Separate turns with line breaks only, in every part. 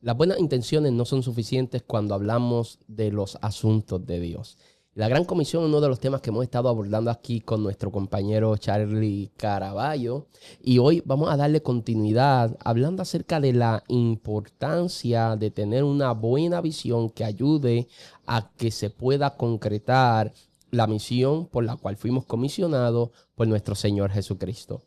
Las buenas intenciones no son suficientes cuando hablamos de los asuntos de Dios. La Gran Comisión es uno de los temas que hemos estado abordando aquí con nuestro compañero Charlie Caraballo. Y hoy vamos a darle continuidad hablando acerca de la importancia de tener una buena visión que ayude a que se pueda concretar la misión por la cual fuimos comisionados por nuestro Señor Jesucristo.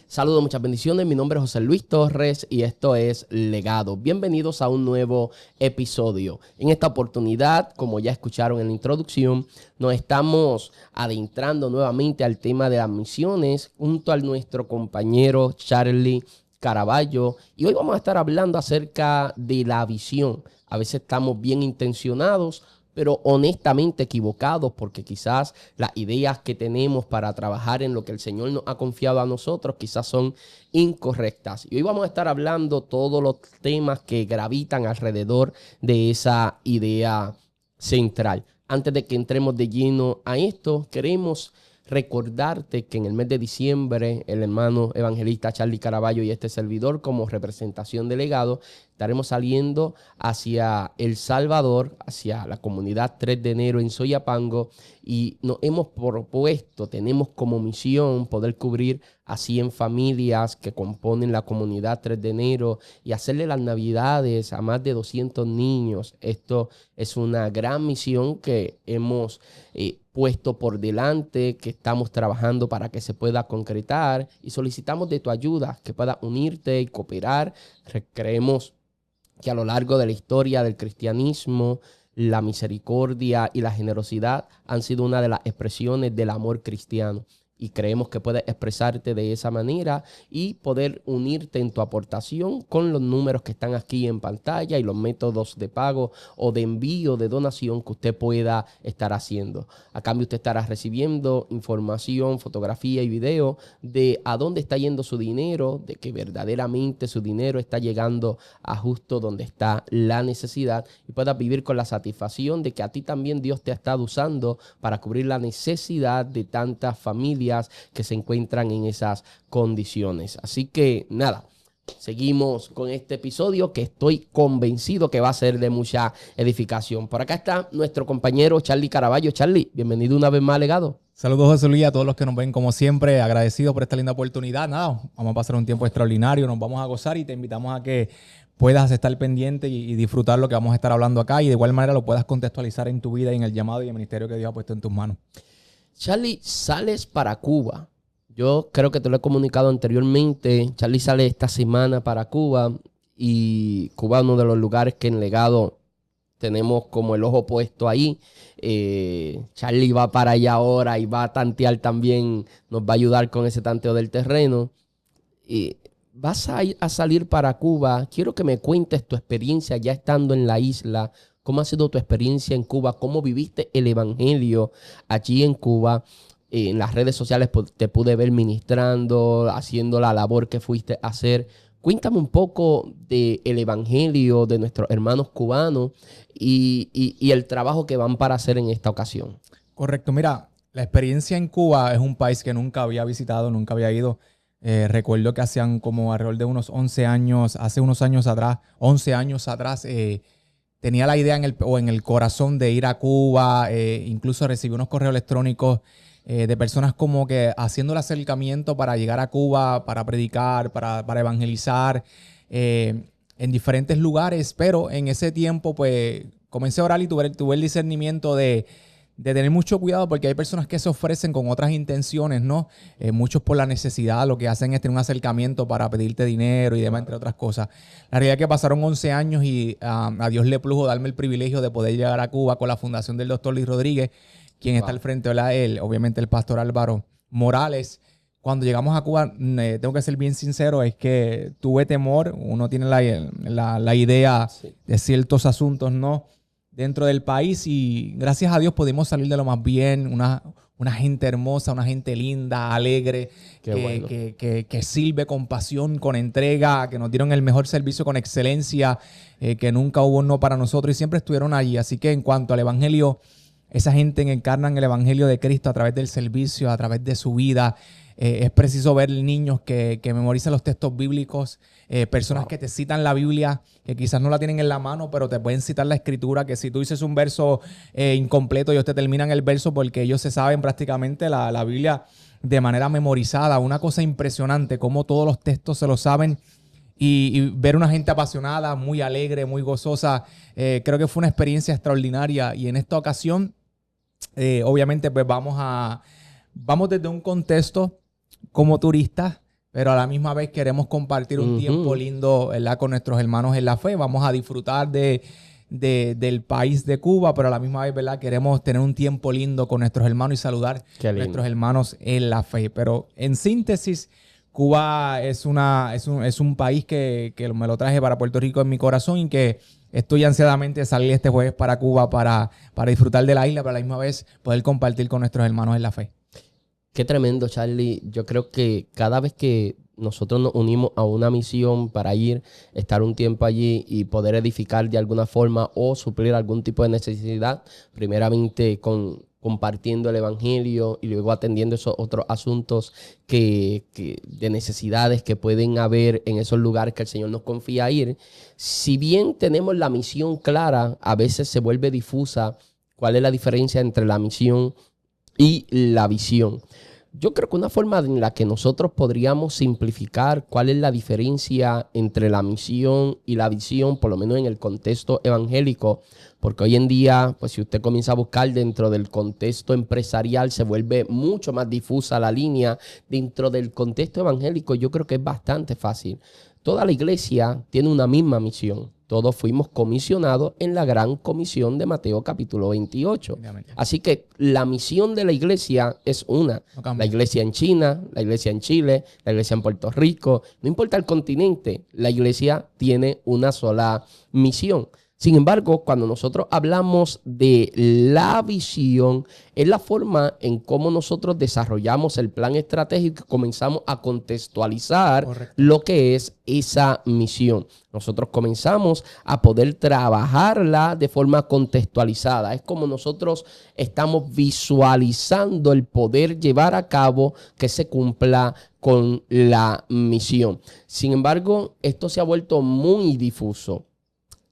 Saludos, muchas bendiciones. Mi nombre es José Luis Torres y esto es Legado. Bienvenidos a un nuevo episodio. En esta oportunidad, como ya escucharon en la introducción, nos estamos adentrando nuevamente al tema de las misiones junto a nuestro compañero Charlie Caraballo. Y hoy vamos a estar hablando acerca de la visión. A veces estamos bien intencionados, pero honestamente equivocados, porque quizás las ideas que tenemos para trabajar en lo que el Señor nos ha confiado a nosotros quizás son incorrectas. Y hoy vamos a estar hablando todos los temas que gravitan alrededor de esa idea central. Antes de que entremos de lleno a esto, queremos recordarte que en el mes de diciembre el hermano evangelista Charlie Caraballo y este servidor, como representación de Legado, estaremos saliendo hacia El Salvador, hacia la comunidad 3 de enero en Soyapango, y nos hemos propuesto, tenemos como misión poder cubrir a 100 familias que componen la comunidad 3 de enero y hacerle las navidades a más de 200 niños. Esto es una gran misión que hemos puesto por delante, que estamos trabajando para que se pueda concretar, y solicitamos de tu ayuda que puedas unirte y cooperar. Creemos que a lo largo de la historia del cristianismo, la misericordia y la generosidad han sido una de las expresiones del amor cristiano. Y creemos que puedes expresarte de esa manera y poder unirte en tu aportación con los números que están aquí en pantalla y los métodos de pago o de envío de donación que usted pueda estar haciendo. A cambio, usted estará recibiendo información, fotografía y video de a dónde está yendo su dinero, de que verdaderamente su dinero está llegando a justo donde está la necesidad, y puedas vivir con la satisfacción de que a ti también Dios te ha estado usando para cubrir la necesidad de tantas familias que se encuentran en esas condiciones. Así que nada, seguimos con este episodio que estoy convencido que va a ser de mucha edificación. Por acá está nuestro compañero Charlie Caraballo. Charlie, bienvenido una vez más a Legado.
Saludos, José Luis, a todos los que nos ven como siempre, agradecidos por esta linda oportunidad. Nada, vamos a pasar un tiempo extraordinario, nos vamos a gozar y te invitamos a que puedas estar pendiente y disfrutar lo que vamos a estar hablando acá, y de igual manera lo puedas contextualizar en tu vida y en el llamado y el ministerio que Dios ha puesto en tus manos.
Charlie, sales para Cuba. Yo creo que te lo he comunicado anteriormente. Charlie sale esta semana para Cuba, y Cuba es uno de los lugares que en Legado tenemos como el ojo puesto ahí. Charlie va para allá ahora y va a tantear también, nos va a ayudar con ese tanteo del terreno. Vas a salir para Cuba. Quiero que me cuentes tu experiencia ya estando en la isla. ¿Cómo ha sido tu experiencia en Cuba? ¿Cómo viviste el evangelio allí en Cuba? En las redes sociales te pude ver ministrando, haciendo la labor que fuiste a hacer. Cuéntame un poco del evangelio de nuestros hermanos cubanos y el trabajo que van para hacer en esta ocasión.
Correcto. Mira, la experiencia en Cuba es un país que nunca había visitado, nunca había ido. Recuerdo que hacían como alrededor de unos 11 años, hace unos años atrás, 11 años atrás, tenía la idea en el corazón de ir a Cuba. Incluso recibí unos correos electrónicos de personas como que haciendo el acercamiento para llegar a Cuba, para predicar, para evangelizar en diferentes lugares. Pero en ese tiempo pues comencé a orar y tuve el discernimiento de tener mucho cuidado, porque hay personas que se ofrecen con otras intenciones, ¿no? Muchos por la necesidad lo que hacen es tener un acercamiento para pedirte dinero y demás, entre otras cosas. La realidad es que pasaron 11 años y a Dios le plugo darme el privilegio de poder llegar a Cuba con la fundación del doctor Luis Rodríguez, quien está al frente de él, obviamente el pastor Álvaro Morales. Cuando llegamos a Cuba, tengo que ser bien sincero, es que tuve temor. Uno tiene la idea de ciertos asuntos, ¿no?, dentro del país, y gracias a Dios pudimos salir de lo más bien. Una gente hermosa, una gente linda, alegre, que sirve con pasión, con entrega, que nos dieron el mejor servicio con excelencia, que nunca hubo un no para nosotros y siempre estuvieron allí. Así que en cuanto al evangelio, esa gente encarnan el evangelio de Cristo a través del servicio, a través de su vida. Es preciso ver niños que memorizan los textos bíblicos, personas que te citan la Biblia, que quizás no la tienen en la mano, pero te pueden citar la escritura, que si tú dices un verso incompleto, ellos te terminan el verso porque ellos se saben prácticamente la Biblia de manera memorizada. Una cosa impresionante, cómo todos los textos se lo saben. Y ver una gente apasionada, muy alegre, muy gozosa, creo que fue una experiencia extraordinaria. Y en esta ocasión, obviamente, pues vamos desde un contexto como turistas, pero a la misma vez queremos compartir un tiempo lindo, ¿verdad?, con nuestros hermanos en la fe. Vamos a disfrutar del país de Cuba, pero a la misma vez, ¿verdad?, queremos tener un tiempo lindo con nuestros hermanos y saludar a nuestros hermanos en la fe. Pero en síntesis, Cuba es un país que me lo traje para Puerto Rico en mi corazón y que estoy ansiadamente de salir este jueves para Cuba para disfrutar de la isla, pero a la misma vez poder compartir con nuestros hermanos en la fe.
Qué tremendo, Charlie. Yo creo que cada vez que nosotros nos unimos a una misión para ir, estar un tiempo allí y poder edificar de alguna forma o suplir algún tipo de necesidad, primeramente compartiendo el evangelio y luego atendiendo esos otros asuntos de necesidades que pueden haber en esos lugares que el Señor nos confía ir. Si bien tenemos la misión clara, a veces se vuelve difusa cuál es la diferencia entre la misión y la visión. Yo creo que una forma en la que nosotros podríamos simplificar cuál es la diferencia entre la misión y la visión, por lo menos en el contexto evangélico, porque hoy en día, pues si usted comienza a buscar dentro del contexto empresarial, se vuelve mucho más difusa la línea. Dentro del contexto evangélico, yo creo que es bastante fácil. Toda la iglesia tiene una misma misión. Todos fuimos comisionados en la gran comisión de Mateo capítulo 28. Así que la misión de la iglesia es una. La iglesia en China, la iglesia en Chile, la iglesia en Puerto Rico. No importa el continente, la iglesia tiene una sola misión. Sin embargo, cuando nosotros hablamos de la visión, es la forma en cómo nosotros desarrollamos el plan estratégico y comenzamos a contextualizar lo que es esa misión. Nosotros comenzamos a poder trabajarla de forma contextualizada. Es como nosotros estamos visualizando el poder llevar a cabo que se cumpla con la misión. Sin embargo, esto se ha vuelto muy difuso.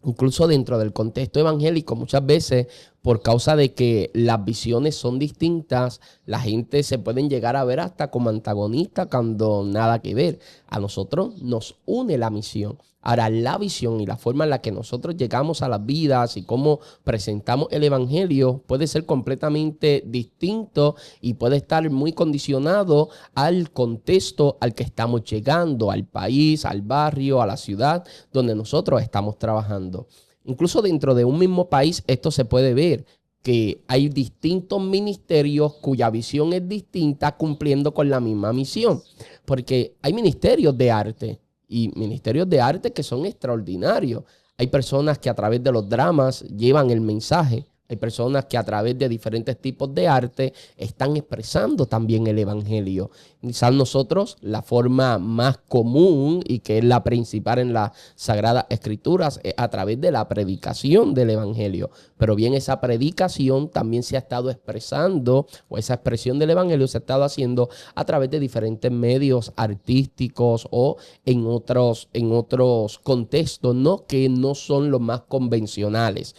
Incluso dentro del contexto evangélico, muchas veces, por causa de que las visiones son distintas, la gente se pueden llegar a ver hasta como antagonistas cuando nada que ver. A nosotros nos une la misión. Ahora, la visión y la forma en la que nosotros llegamos a las vidas y cómo presentamos el evangelio puede ser completamente distinto y puede estar muy condicionado al contexto al que estamos llegando, al país, al barrio, a la ciudad donde nosotros estamos trabajando. Incluso dentro de un mismo país esto se puede ver, que hay distintos ministerios cuya visión es distinta cumpliendo con la misma misión. Porque hay ministerios de arte y ministerios de arte que son extraordinarios. Hay personas que a través de los dramas llevan el mensaje. Hay personas que a través de diferentes tipos de arte están expresando también el evangelio. Quizás nosotros, la forma más común y que es la principal en las Sagradas Escrituras es a través de la predicación del evangelio. Pero bien, esa predicación también se ha estado expresando, o esa expresión del evangelio se ha estado haciendo a través de diferentes medios artísticos o en otros contextos, ¿no?, que no son los más convencionales.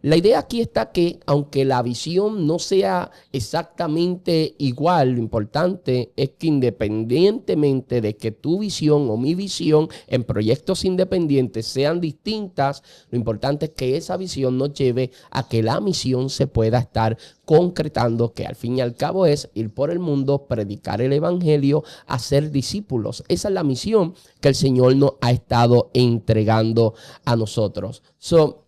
La idea aquí está que, aunque la visión no sea exactamente igual, lo importante es que independientemente de que tu visión o mi visión en proyectos independientes sean distintas, lo importante es que esa visión nos lleve a que la misión se pueda estar concretando, que al fin y al cabo es ir por el mundo, predicar el evangelio, hacer discípulos. Esa es la misión que el Señor nos ha estado entregando a nosotros.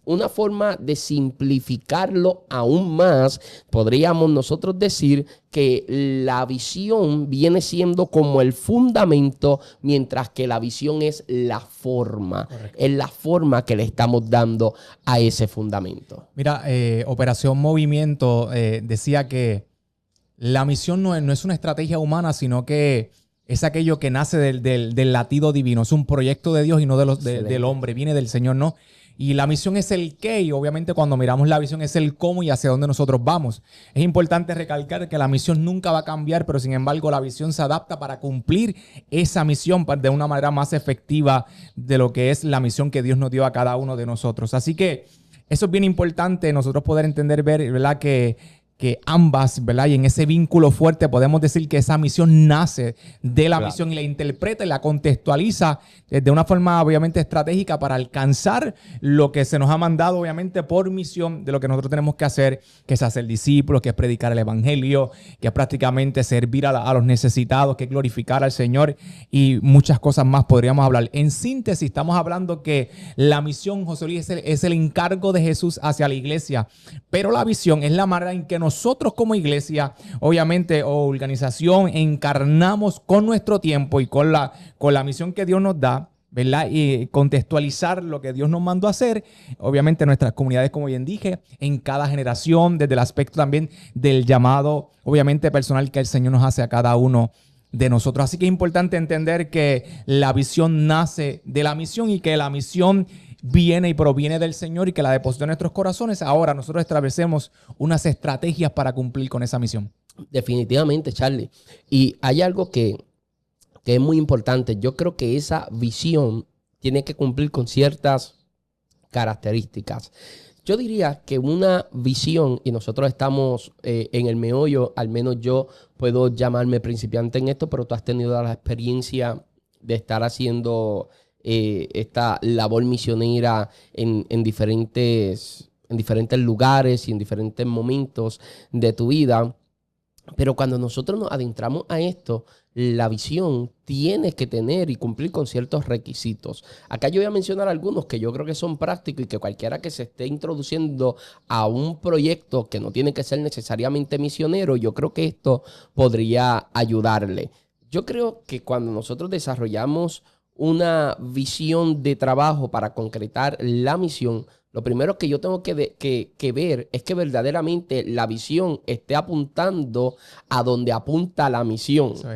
Una forma de simplificarlo aún más, podríamos nosotros decir que la visión viene siendo como el fundamento, mientras que la visión es la forma. Correcto. Es la forma que le estamos dando a ese fundamento.
Mira, Operación Movimiento decía que la misión no es una estrategia humana, sino que es aquello que nace del latido divino. Es un proyecto de Dios y no del hombre. Viene del Señor, ¿no? Y la misión es el qué, y obviamente cuando miramos la visión es el cómo y hacia dónde nosotros vamos. Es importante recalcar que la misión nunca va a cambiar, pero sin embargo la visión se adapta para cumplir esa misión de una manera más efectiva de lo que es la misión que Dios nos dio a cada uno de nosotros. Así que eso es bien importante, nosotros poder entender, ver, ¿verdad? Que ambas, ¿verdad? Y en ese vínculo fuerte podemos decir que esa misión nace de la misión y la interpreta y la contextualiza de una forma obviamente estratégica para alcanzar lo que se nos ha mandado obviamente por misión de lo que nosotros tenemos que hacer, que es hacer discípulos, que es predicar el evangelio, que es prácticamente servir a los necesitados, que es glorificar al Señor y muchas cosas más podríamos hablar. En síntesis, estamos hablando que la misión, José Luis, es el encargo de Jesús hacia la iglesia, pero la visión es la manera en que nosotros como iglesia, obviamente, o organización, encarnamos con nuestro tiempo y con la misión que Dios nos da, ¿verdad? Y contextualizar lo que Dios nos mandó a hacer, obviamente en nuestras comunidades, como bien dije, en cada generación, desde el aspecto también del llamado, obviamente personal que el Señor nos hace a cada uno de nosotros. Así que es importante entender que la visión nace de la misión y que la misión viene y proviene del Señor y que la depositó en nuestros corazones. Ahora nosotros establecemos unas estrategias para cumplir con esa misión.
Definitivamente, Charlie. Y hay algo que es muy importante. Yo creo que esa visión tiene que cumplir con ciertas características. Yo diría que una visión, y nosotros estamos en el meollo, al menos yo puedo llamarme principiante en esto, pero tú has tenido la experiencia de estar haciendo esta labor misionera en diferentes lugares y en diferentes momentos de tu vida. Pero cuando nosotros nos adentramos a esto, la visión tiene que tener y cumplir con ciertos requisitos. Acá yo voy a mencionar algunos que yo creo que son prácticos y que cualquiera que se esté introduciendo a un proyecto que no tiene que ser necesariamente misionero, yo creo que esto podría ayudarle. Yo creo que cuando nosotros desarrollamos una visión de trabajo para concretar la misión, lo primero que yo tengo que ver es que verdaderamente la visión esté apuntando a donde apunta la misión. Sí.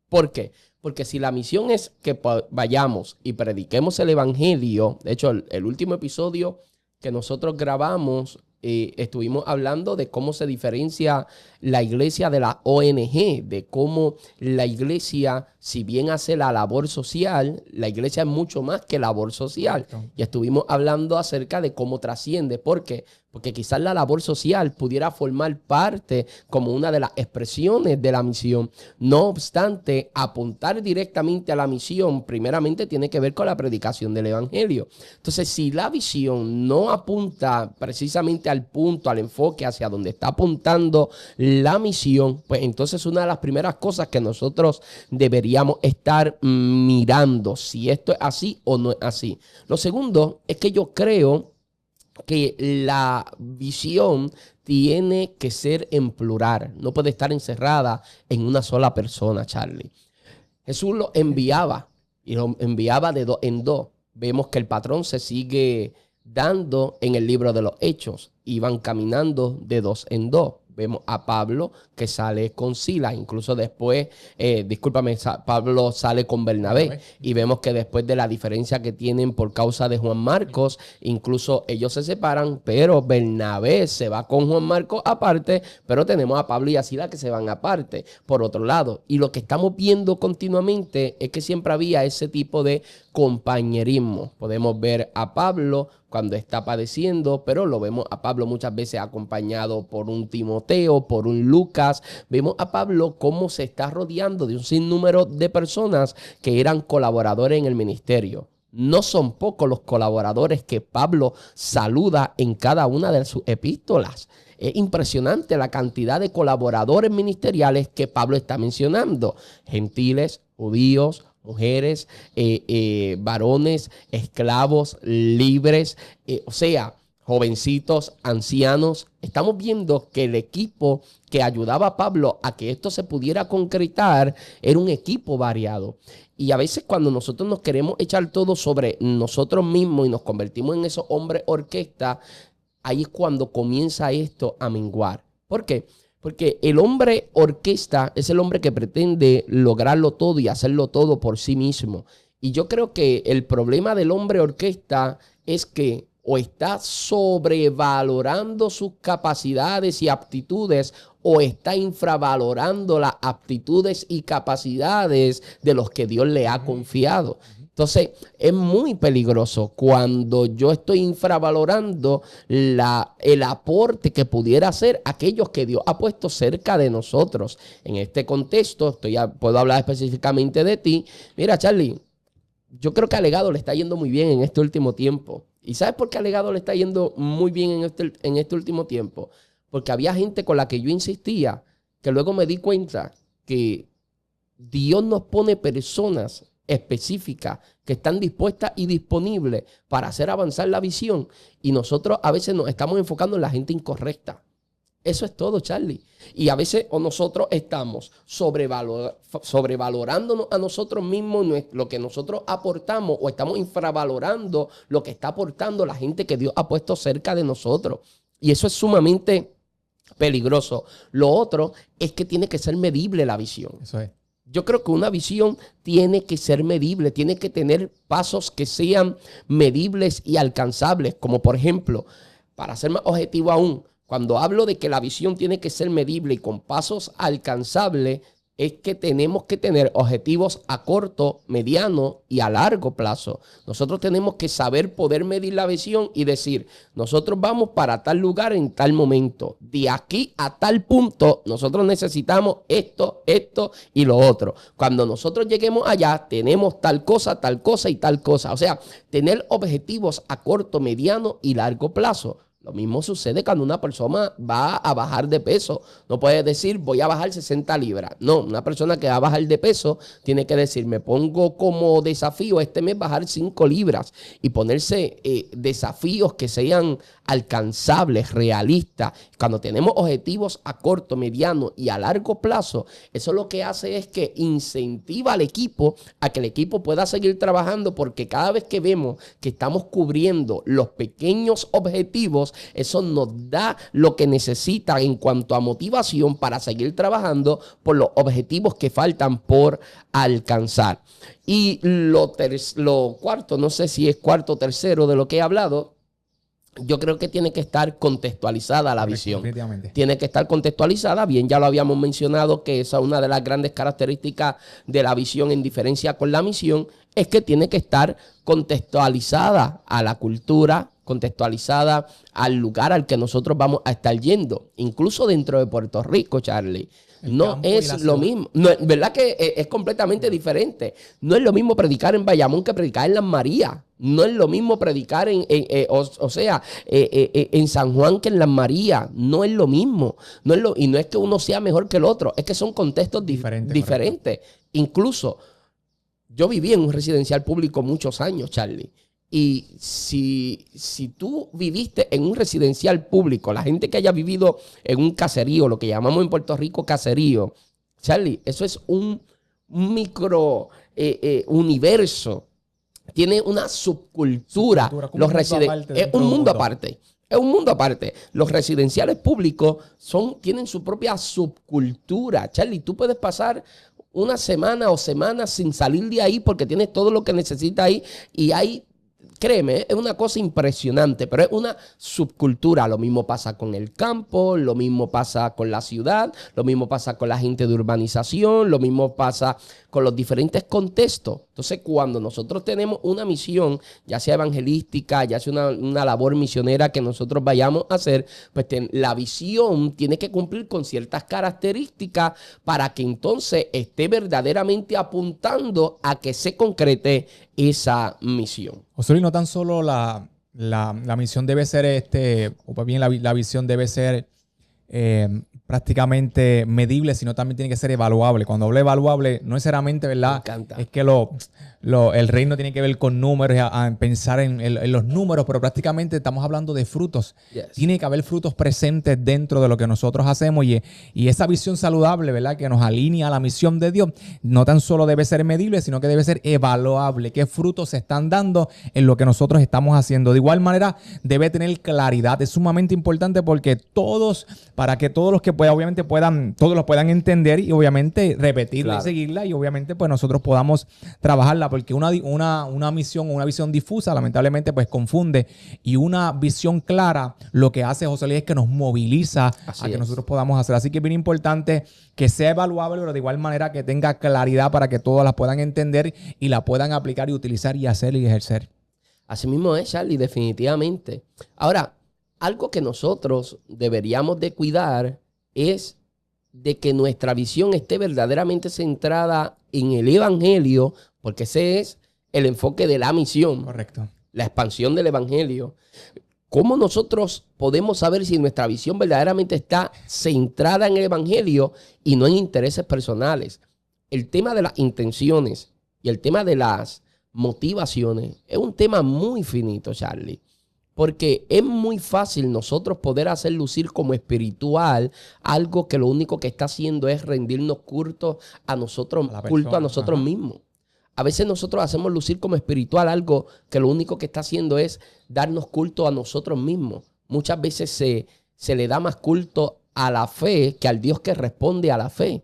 ¿Por qué? Porque si la misión es que vayamos y prediquemos el evangelio, de hecho el último episodio que nosotros grabamos, estuvimos hablando de cómo se diferencia la iglesia de la ONG, de cómo la iglesia, si bien hace la labor social, la iglesia es mucho más que labor social. Y estuvimos hablando acerca de cómo trasciende. ¿Por qué? Porque quizás la labor social pudiera formar parte como una de las expresiones de la misión. No obstante, apuntar directamente a la misión, primeramente tiene que ver con la predicación del evangelio. Entonces, si la visión no apunta precisamente al punto, al enfoque hacia donde está apuntando la misión, pues entonces una de las primeras cosas que nosotros deberíamos estar mirando, si esto es así o no es así. Lo segundo es que yo creo que la visión tiene que ser en plural, no puede estar encerrada en una sola persona, Charlie. Jesús lo enviaba y lo enviaba de dos en dos. Vemos que el patrón se sigue dando en el libro de los Hechos. Iban caminando de dos en dos. Vemos a Pablo que sale con Silas, incluso después, Pablo sale con Bernabé. Y vemos que después de la diferencia que tienen por causa de Juan Marcos, incluso ellos se separan, pero Bernabé se va con Juan Marcos aparte, pero tenemos a Pablo y a Silas que se van aparte, por otro lado. Y lo que estamos viendo continuamente es que siempre había ese tipo de compañerismo. Podemos ver a Pablo cuando está padeciendo, pero lo vemos a Pablo muchas veces acompañado por un Timoteo, por un Lucas. Vemos a Pablo cómo se está rodeando de un sinnúmero de personas que eran colaboradores en el ministerio. No son pocos los colaboradores que Pablo saluda en cada una de sus epístolas. Es impresionante la cantidad de colaboradores ministeriales que Pablo está mencionando. Gentiles, judíos, mujeres, varones, esclavos, libres, o sea, jovencitos, ancianos. Estamos viendo que el equipo que ayudaba a Pablo a que esto se pudiera concretar era un equipo variado. Y a veces cuando nosotros nos queremos echar todo sobre nosotros mismos y nos convertimos en esos hombres orquesta, ahí es cuando comienza esto a menguar. ¿Por qué? Porque el hombre orquesta es el hombre que pretende lograrlo todo y hacerlo todo por sí mismo. Y yo creo que el problema del hombre orquesta es que o está sobrevalorando sus capacidades y aptitudes o está infravalorando las aptitudes y capacidades de los que Dios le ha confiado. Entonces, es muy peligroso cuando yo estoy infravalorando el aporte que pudiera hacer aquellos que Dios ha puesto cerca de nosotros. En este contexto, puedo hablar específicamente de ti. Mira, Charlie, yo creo que a Legado le está yendo muy bien en este último tiempo. ¿Y sabes por qué a Legado le está yendo muy bien en este último tiempo? Porque había gente con la que yo insistía, que luego me di cuenta que Dios nos pone personas específicas que están dispuestas y disponibles para hacer avanzar la visión, y nosotros a veces nos estamos enfocando en la gente incorrecta. Eso es todo, Charlie. Y a veces nosotros estamos sobrevalorándonos a nosotros mismos, lo que nosotros aportamos, o estamos infravalorando lo que está aportando la gente que Dios ha puesto cerca de nosotros. Y eso es sumamente peligroso. Lo otro es que tiene que ser medible la visión.
Eso es.
Yo creo que una visión tiene que ser medible, tiene que tener pasos que sean medibles y alcanzables. Como por ejemplo, para ser más objetivo aún, cuando hablo de que la visión tiene que ser medible y con pasos alcanzables, es que tenemos que tener objetivos a corto, mediano y a largo plazo. Nosotros tenemos que saber poder medir la visión y decir, nosotros vamos para tal lugar en tal momento. De aquí a tal punto, nosotros necesitamos esto, esto y lo otro. Cuando nosotros lleguemos allá, tenemos tal cosa y tal cosa. O sea, tener objetivos a corto, mediano y largo plazo. Lo mismo sucede cuando una persona va a bajar de peso. No puede decir, voy a bajar 60 libras. No, una persona que va a bajar de peso tiene que decir, me pongo como desafío este mes bajar 5 libras y ponerse desafíos que sean alcanzables, realistas. Cuando tenemos objetivos a corto, mediano y a largo plazo, eso lo que hace es que incentiva al equipo a que el equipo pueda seguir trabajando, porque cada vez que vemos que estamos cubriendo los pequeños objetivos, eso nos da lo que necesita en cuanto a motivación para seguir trabajando por los objetivos que faltan por alcanzar. Y lo cuarto, no sé si es cuarto o tercero de lo que he hablado, yo creo que tiene que estar contextualizada la visión. Tiene que estar contextualizada. Bien, ya lo habíamos mencionado, que esa es una de las grandes características de la visión en diferencia con la misión, es que tiene que estar contextualizada a la cultura, contextualizada al lugar al que nosotros vamos a estar yendo. Incluso dentro de Puerto Rico, Charlie. No es lo mismo. No, ¿verdad que es completamente diferente? No es lo mismo predicar en Bayamón que predicar en Las Marías. No es lo mismo predicar en San Juan que en Las Marías. No es lo mismo. Y no es que uno sea mejor que el otro. Es que son contextos diferentes. Incluso, yo viví en un residencial público muchos años, Charlie. Y si tú viviste en un residencial público, la gente que haya vivido en un caserío, lo que llamamos en Puerto Rico caserío, Charlie, eso es un micro universo. Tiene una subcultura. Es un mundo aparte. Es un mundo aparte. Los residenciales públicos tienen su propia subcultura. Charlie, tú puedes pasar una semana o semanas sin salir de ahí porque tienes todo lo que necesitas ahí, y hay, créeme, es una cosa impresionante, pero es una subcultura. Lo mismo pasa con el campo, lo mismo pasa con la ciudad, lo mismo pasa con la gente de urbanización, lo mismo pasa con los diferentes contextos. Entonces, cuando nosotros tenemos una misión, ya sea evangelística, ya sea una labor misionera que nosotros vayamos a hacer, pues la visión tiene que cumplir con ciertas características para que entonces esté verdaderamente apuntando a que se concrete esa misión.
Osorio, no tan solo la misión debe ser, o bien la visión debe ser prácticamente medible, sino también tiene que ser evaluable. Cuando hablo evaluable, no necesariamente, ¿verdad? Me encanta. Es que el reino tiene que ver con números, a pensar en los números, pero prácticamente estamos hablando de frutos. Yes. Tiene que haber frutos presentes dentro de lo que nosotros hacemos, y esa visión saludable, ¿verdad?, que nos alinea a la misión de Dios, no tan solo debe ser medible, sino que debe ser evaluable. ¿Qué frutos se están dando en lo que nosotros estamos haciendo? De igual manera, debe tener claridad. Es sumamente importante porque para que todos los que obviamente todos los puedan entender y obviamente repetirla, claro, y seguirla, y obviamente pues nosotros podamos trabajarla. clara, porque una misión o una visión difusa lamentablemente pues confunde, y una visión clara lo que hace José Luis es que nos moviliza a que nosotros podamos hacer. Así que es bien importante que sea evaluable, pero de igual manera que tenga claridad para que todos la puedan entender y la puedan aplicar y utilizar y hacer y ejercer.
Así mismo es, Charlie, definitivamente. Ahora, algo que nosotros deberíamos de cuidar es de que nuestra visión esté verdaderamente centrada en el evangelio, porque ese es el enfoque de la misión.
Correcto.
La expansión del evangelio. ¿Cómo nosotros podemos saber si nuestra visión verdaderamente está centrada en el evangelio y no en intereses personales? El tema de las intenciones y el tema de las motivaciones es un tema muy finito, Charlie. Porque es muy fácil nosotros poder hacer lucir como espiritual algo que lo único que está haciendo es rendirnos culto a nosotros mismos. A veces nosotros hacemos lucir como espiritual algo que lo único que está haciendo es darnos culto a nosotros mismos. Muchas veces se le da más culto a la fe que al Dios que responde a la fe.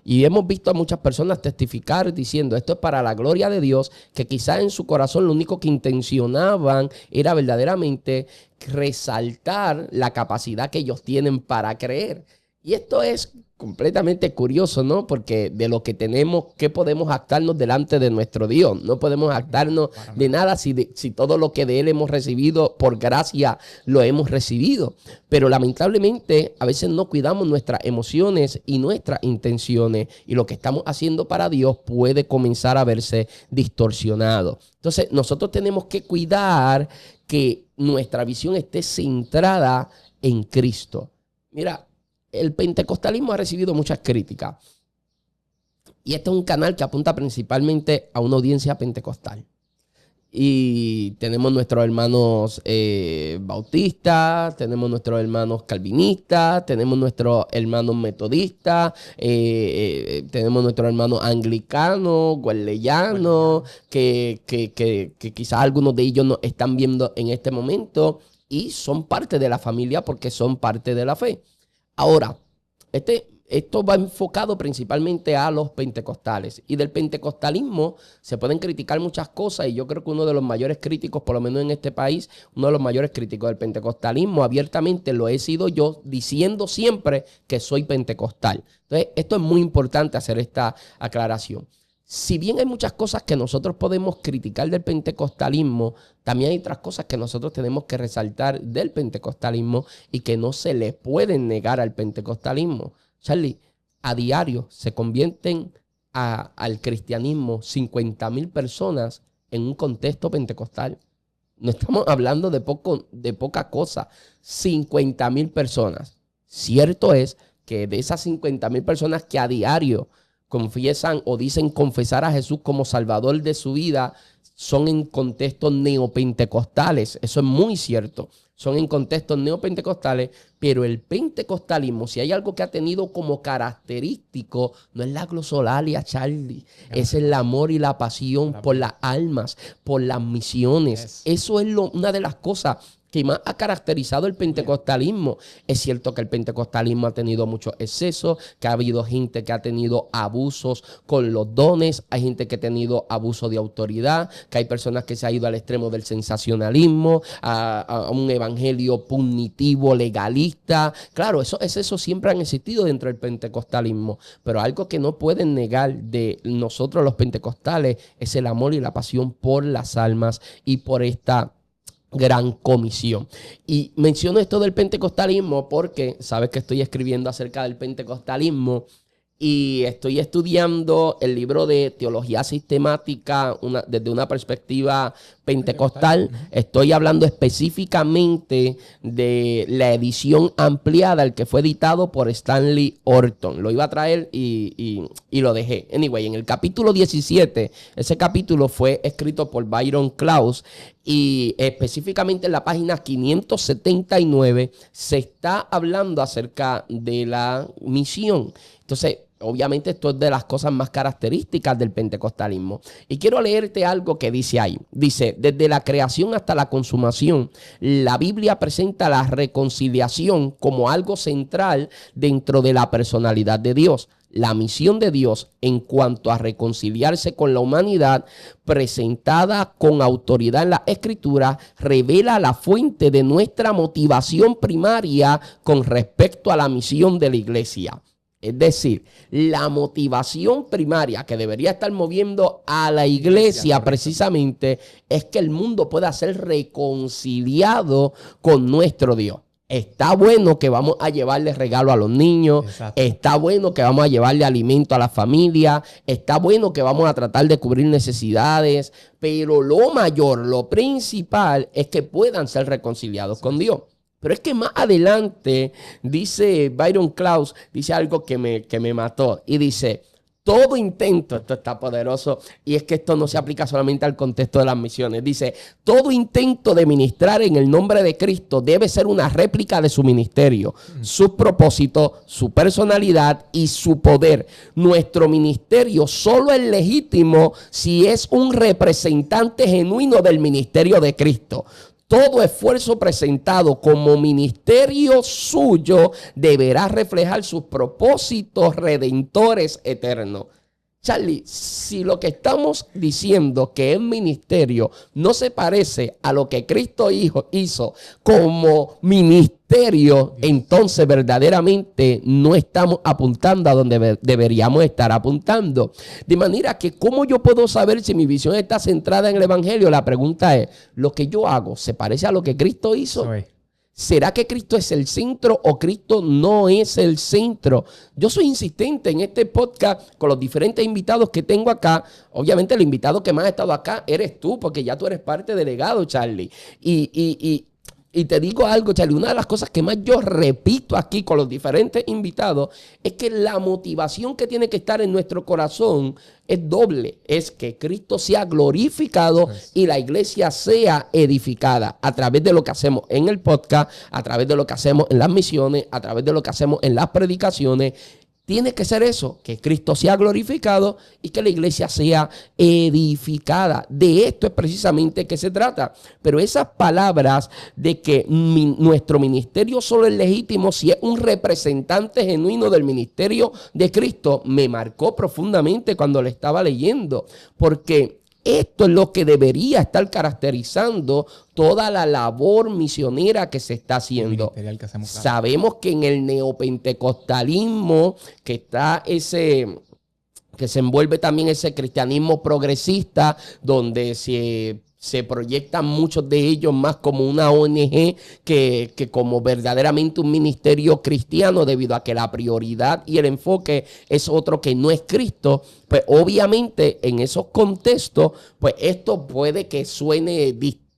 Y hemos visto a muchas personas testificar diciendo esto es para la gloria de Dios, que quizás en su corazón lo único que intencionaban era verdaderamente resaltar la capacidad que ellos tienen para creer. Y esto es completamente curioso, ¿no? Porque de lo que tenemos, ¿qué podemos jactarnos delante de nuestro Dios? No podemos jactarnos de nada si todo lo que de Él hemos recibido, por gracia, lo hemos recibido. Pero lamentablemente, a veces no cuidamos nuestras emociones y nuestras intenciones. Y lo que estamos haciendo para Dios puede comenzar a verse distorsionado. Entonces, nosotros tenemos que cuidar que nuestra visión esté centrada en Cristo. Mira, el pentecostalismo ha recibido muchas críticas. Y este es un canal que apunta principalmente a una audiencia pentecostal. Y tenemos nuestros hermanos bautistas, tenemos nuestros hermanos calvinistas, tenemos nuestros hermanos metodistas, tenemos nuestros hermanos anglicanos, wesleyanos, que quizás algunos de ellos nos están viendo en este momento y son parte de la familia porque son parte de la fe. Ahora, esto va enfocado principalmente a los pentecostales. Y del pentecostalismo se pueden criticar muchas cosas. Y yo creo que uno de los mayores críticos, por lo menos en este país, uno de los mayores críticos del pentecostalismo, abiertamente lo he sido yo, diciendo siempre que soy pentecostal. Entonces, esto es muy importante hacer esta aclaración. Si bien hay muchas cosas que nosotros podemos criticar del pentecostalismo, también hay otras cosas que nosotros tenemos que resaltar del pentecostalismo y que no se le pueden negar al pentecostalismo. Charlie, a diario se convierten al cristianismo 50,000 personas en un contexto pentecostal. No estamos hablando de poca cosa. 50,000 personas. Cierto es que de esas 50,000 personas que a diario confiesan o dicen confesar a Jesús como Salvador de su vida, son en contextos neopentecostales. Eso es muy cierto. Son en contextos neopentecostales, pero el pentecostalismo, si hay algo que ha tenido como característico, no es la glosolalia, Charlie. Es el amor y la pasión por las almas, por las misiones. Eso es una de las cosas que más ha caracterizado el pentecostalismo. Es cierto que el pentecostalismo ha tenido muchos excesos, que ha habido gente que ha tenido abusos con los dones, hay gente que ha tenido abuso de autoridad, que hay personas que se han ido al extremo del sensacionalismo, a un evangelio punitivo, legalista. Claro, esos excesos siempre han existido dentro del pentecostalismo, pero algo que no pueden negar de nosotros los pentecostales es el amor y la pasión por las almas y por esta gran comisión. Y menciono esto del pentecostalismo porque sabes que estoy escribiendo acerca del pentecostalismo y estoy estudiando el libro de teología sistemática desde una perspectiva pentecostal. Estoy hablando específicamente de la edición ampliada, el que fue editado por Stanley Orton. Lo iba a traer y lo dejé. Anyway, en el capítulo 17, ese capítulo fue escrito por Byron Klaus y específicamente en la página 579 se está hablando acerca de la misión. Entonces, obviamente esto es de las cosas más características del pentecostalismo. Y quiero leerte algo que dice ahí. Dice, desde la creación hasta la consumación, la Biblia presenta la reconciliación como algo central dentro de la personalidad de Dios. La misión de Dios en cuanto a reconciliarse con la humanidad, presentada con autoridad en la Escritura, revela la fuente de nuestra motivación primaria con respecto a la misión de la iglesia. Es decir, la motivación primaria que debería estar moviendo a la iglesia precisamente es que el mundo pueda ser reconciliado con nuestro Dios. Está bueno que vamos a llevarle regalo a los niños. Exacto. Está bueno que vamos a llevarle alimento a la familia. Está bueno que vamos a tratar de cubrir necesidades. Pero lo mayor, lo principal es que puedan ser reconciliados con Dios. Pero es que más adelante dice Byron Klaus, dice algo que me mató. Y dice, todo intento, esto está poderoso, y es que esto no se aplica solamente al contexto de las misiones. Dice, todo intento de ministrar en el nombre de Cristo debe ser una réplica de su ministerio, sus propósitos, su personalidad y su poder. Nuestro ministerio solo es legítimo si es un representante genuino del ministerio de Cristo. Todo esfuerzo presentado como ministerio suyo deberá reflejar sus propósitos redentores eternos. Charlie, si lo que estamos diciendo que es ministerio no se parece a lo que Cristo hizo como ministerio, entonces verdaderamente no estamos apuntando a donde deberíamos estar apuntando. De manera que, ¿cómo yo puedo saber si mi visión está centrada en el Evangelio? La pregunta es, ¿lo que yo hago se parece a lo que Cristo hizo? ¿Será que Cristo es el centro o Cristo no es el centro? Yo soy insistente en este podcast con los diferentes invitados que tengo acá. Obviamente el invitado que más ha estado acá eres tú, porque ya tú eres parte del legado, Charlie. Y te digo algo, Charlie, una de las cosas que más yo repito aquí con los diferentes invitados es que la motivación que tiene que estar en nuestro corazón es doble. Es que Cristo sea glorificado y la iglesia sea edificada a través de lo que hacemos en el podcast, a través de lo que hacemos en las misiones, a través de lo que hacemos en las predicaciones. Tiene que ser eso, que Cristo sea glorificado y que la iglesia sea edificada. De esto es precisamente que se trata. Pero esas palabras de que nuestro ministerio solo es legítimo si es un representante genuino del ministerio de Cristo, me marcó profundamente cuando le estaba leyendo. Porque esto es lo que debería estar caracterizando toda la labor misionera que se está haciendo. Que hacemos, claro. Sabemos que en el neopentecostalismo, que está que se envuelve también ese cristianismo progresista, donde se proyectan muchos de ellos más como una ONG que como verdaderamente un ministerio cristiano, debido a que la prioridad y el enfoque es otro que no es Cristo. Pues obviamente en esos contextos, pues esto puede que suene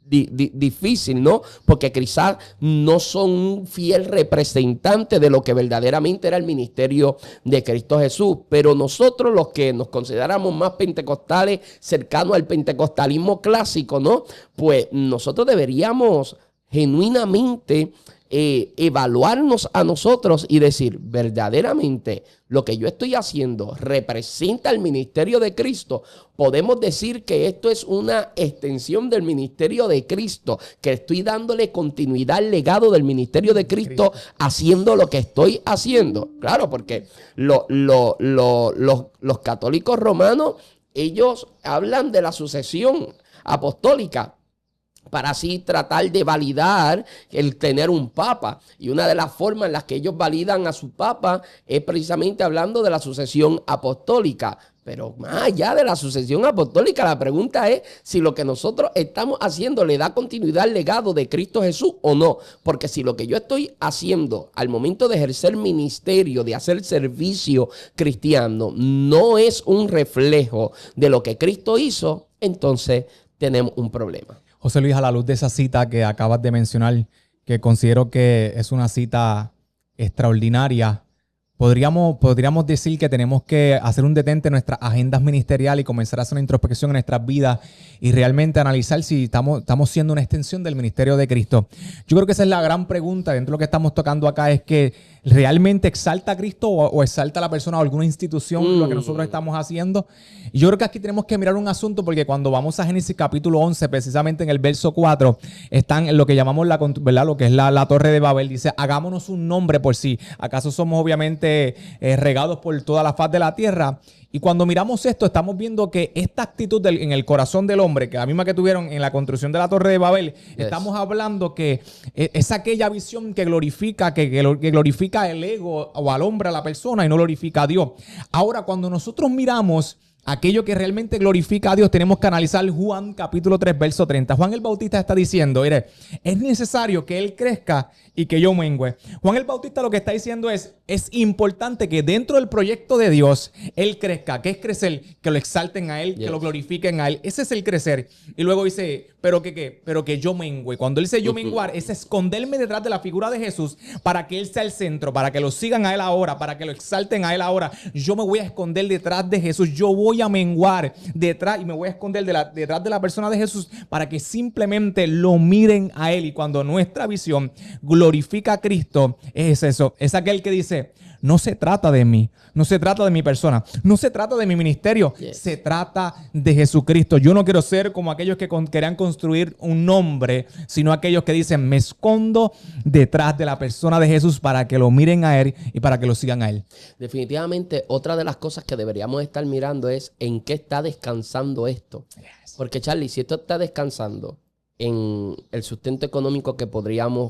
difícil, ¿no? Porque quizás no son un fiel representante de lo que verdaderamente era el ministerio de Cristo Jesús. Pero nosotros, los que nos consideramos más pentecostales, cercanos al pentecostalismo clásico, ¿no? Pues nosotros deberíamos genuinamente evaluarnos a nosotros y decir, verdaderamente lo que yo estoy haciendo representa el ministerio de Cristo. Podemos decir que esto es una extensión del ministerio de Cristo, que estoy dándole continuidad al legado del ministerio de Cristo haciendo lo que estoy haciendo. Claro, porque los católicos romanos, ellos hablan de la sucesión apostólica, para así tratar de validar el tener un papa. Y una de las formas en las que ellos validan a su papa es precisamente hablando de la sucesión apostólica. Pero más allá de la sucesión apostólica, la pregunta es si lo que nosotros estamos haciendo le da continuidad al legado de Cristo Jesús o no. Porque si lo que yo estoy haciendo al momento de ejercer ministerio, de hacer servicio cristiano, no es un reflejo de lo que Cristo hizo, entonces tenemos un problema.
José Luis, a la luz de esa cita que acabas de mencionar, que considero que es una cita extraordinaria, podríamos decir que tenemos que hacer un detente en nuestras agendas ministeriales y comenzar a hacer una introspección en nuestras vidas y realmente analizar si estamos siendo una extensión del ministerio de Cristo. Yo creo que esa es la gran pregunta dentro de lo que estamos tocando acá, es que ¿realmente exalta a Cristo o exalta a la persona o alguna institución lo que nosotros estamos haciendo? Y yo creo que aquí tenemos que mirar un asunto, porque cuando vamos a Génesis capítulo 11, precisamente en el verso 4, están en lo que llamamos ¿verdad? Lo que es la torre de Babel. Dice, hagámonos un nombre por sí. ¿Acaso somos obviamente literalmente regados por toda la faz de la tierra. Y cuando miramos esto, estamos viendo que esta actitud en el corazón del hombre, que la misma que tuvieron en la construcción de la Torre de Babel, estamos hablando que es aquella visión que glorifica, que glorifica el ego o al hombre, a la persona, y no glorifica a Dios. Ahora, cuando nosotros miramos aquello que realmente glorifica a Dios, tenemos que analizar Juan capítulo 3, verso 30. Juan el Bautista está diciendo, mire, es necesario que Él crezca y que yo mengüe. Juan el Bautista lo que está diciendo es importante que dentro del proyecto de Dios, Él crezca. ¿Qué es crecer? Que lo exalten a Él, que lo glorifiquen a Él. Ese es el crecer. Y luego dice, ¿pero qué? Pero que yo mengüe. Cuando Él dice yo menguar, es esconderme detrás de la figura de Jesús para que Él sea el centro, para que lo sigan a Él ahora, para que lo exalten a Él ahora. Yo me voy a esconder detrás de Jesús. Yo voy a menguar detrás y me voy a esconder detrás de la persona de Jesús para que simplemente lo miren a Él. Y cuando nuestra visión glorifica a Cristo, es eso. Es aquel que dice, no se trata de mí, no se trata de mi persona, no se trata de mi ministerio, se trata de Jesucristo. Yo no quiero ser como aquellos que querían construir un nombre, sino aquellos que dicen, me escondo detrás de la persona de Jesús para que lo miren a Él y para que lo sigan a Él.
Definitivamente, otra de las cosas que deberíamos estar mirando es en qué está descansando esto. Porque, Charlie, si esto está descansando en el sustento económico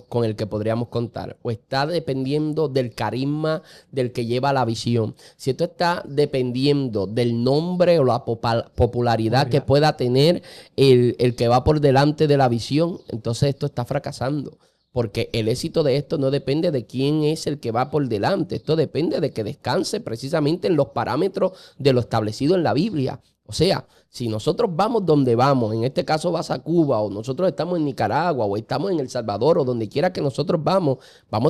con el que podríamos contar, o está dependiendo del carisma del que lleva la visión, si esto está dependiendo del nombre o la popularidad que pueda tener el que va por delante de la visión, entonces esto está fracasando. Porque el éxito de esto no depende de quién es el que va por delante. Esto depende de que descanse precisamente en los parámetros de lo establecido en la Biblia. O sea, si nosotros vamos donde vamos, en este caso vas a Cuba, o nosotros estamos en Nicaragua, o estamos en El Salvador, o donde quiera que nosotros vamos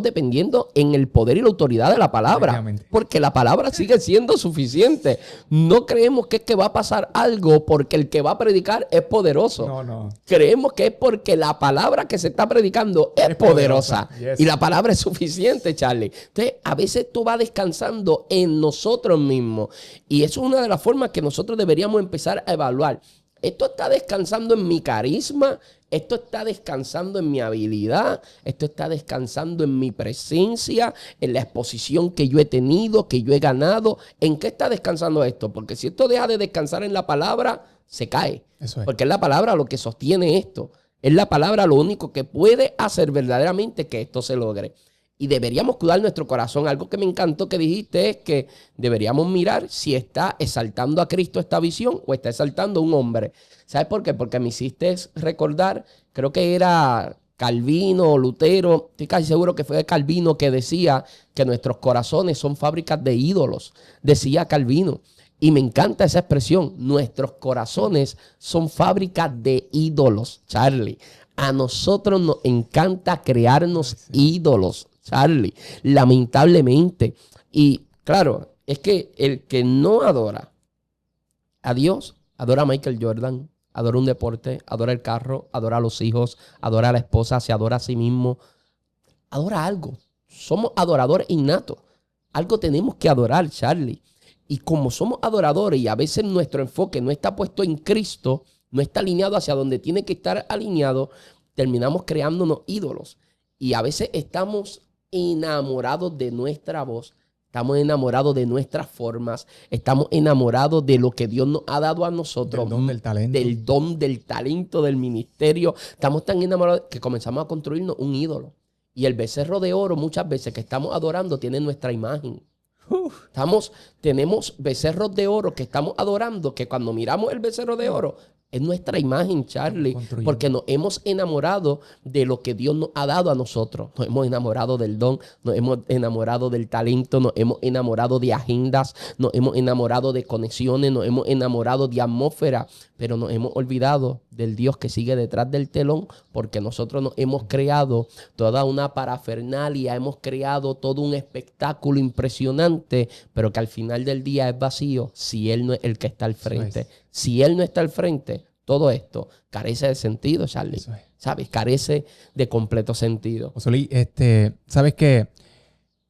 dependiendo en el poder y la autoridad de la palabra. Porque la palabra sigue siendo suficiente. No creemos que es que va a pasar algo porque el que va a predicar es poderoso. No. Creemos que es porque la palabra que se está predicando es poderosa. Yes. Y la palabra es suficiente, Charlie. Entonces, a veces tú vas descansando en nosotros mismos. Y eso es una de las formas que nosotros deberíamos empezar a evaluar. Esto está descansando en mi carisma, esto está descansando en mi habilidad, esto está descansando en mi presencia, en la exposición que yo he tenido, que yo he ganado. ¿En qué está descansando esto? Porque si esto deja de descansar en la palabra, se cae. Eso es. Porque es la palabra lo que sostiene esto. Es la palabra lo único que puede hacer verdaderamente que esto se logre. Y deberíamos cuidar nuestro corazón. Algo que me encantó que dijiste es que deberíamos mirar si está exaltando a Cristo esta visión o está exaltando a un hombre. ¿Sabes por qué? Porque me hiciste recordar, creo que era Calvino o Lutero, estoy casi seguro que fue Calvino, que decía que nuestros corazones son fábricas de ídolos. Decía Calvino. Y me encanta esa expresión. Nuestros corazones son fábricas de ídolos, Charlie. A nosotros nos encanta crearnos ídolos, Charlie, lamentablemente. Y claro, es que el que no adora a Dios, adora a Michael Jordan, adora un deporte, adora el carro, adora a los hijos, adora a la esposa, se adora a sí mismo, adora algo. Somos adoradores innatos. Algo tenemos que adorar, Charlie. Y como somos adoradores y a veces nuestro enfoque no está puesto en Cristo, no está alineado hacia donde tiene que estar alineado, terminamos creándonos ídolos. Y a veces estamos enamorados de nuestra voz, estamos enamorados de nuestras formas, estamos enamorados de lo que Dios nos ha dado a nosotros. Del don del talento, del ministerio. Estamos tan enamorados que comenzamos a construirnos un ídolo. Y el becerro de oro muchas veces que estamos adorando tiene nuestra imagen. Tenemos becerros de oro que estamos adorando, que cuando miramos el becerro de oro es nuestra imagen, Charlie, porque nos hemos enamorado de lo que Dios nos ha dado a nosotros. Nos hemos enamorado del don, nos hemos enamorado del talento, nos hemos enamorado de agendas, nos hemos enamorado de conexiones, nos hemos enamorado de atmósfera, pero nos hemos olvidado del Dios que sigue detrás del telón, porque nosotros nos hemos creado toda una parafernalia, hemos creado todo un espectáculo impresionante, pero que al final del día es vacío si Él no es el que está al frente. Si Él no está al frente, todo esto carece de sentido, Charlie. ¿Sabes? Carece de completo sentido.
José Luis, ¿sabes qué?